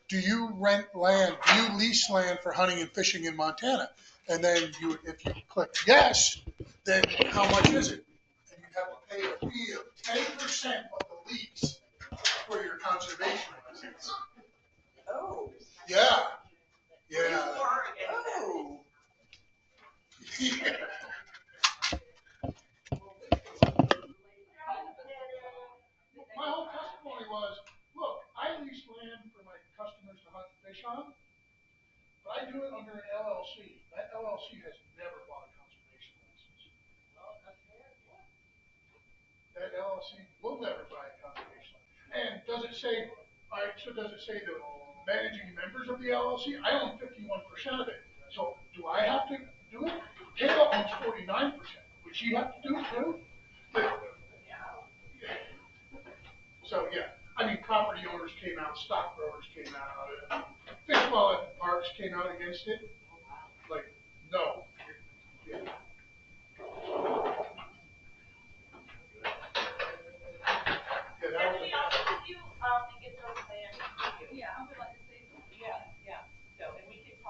Do you rent land? Do you lease land for hunting and fishing in Montana? And then if you click yes, then how much is it? And you have to pay a fee of 10% of the lease for your conservation license. Oh. Yeah. Yeah. Oh. Yeah. My whole testimony was, look, I lease land for my customers to hunt and fish on, but I do it under an LLC. That LLC has never bought a conservation license. That LLC will never buy a conservation license. And does it say, all right, so does it say the managing members of the LLC? I own 51% of it. So do I have to do it? Kayla owns 49%. Would she have to do it too? So, yeah, I mean, property owners came out, stock growers came out, Fish Wildlife and Parks came out against it. Like, no. Yeah. Yeah, that was Could you get those plans? Yeah, I would like to see. Yeah, yeah. So, and we could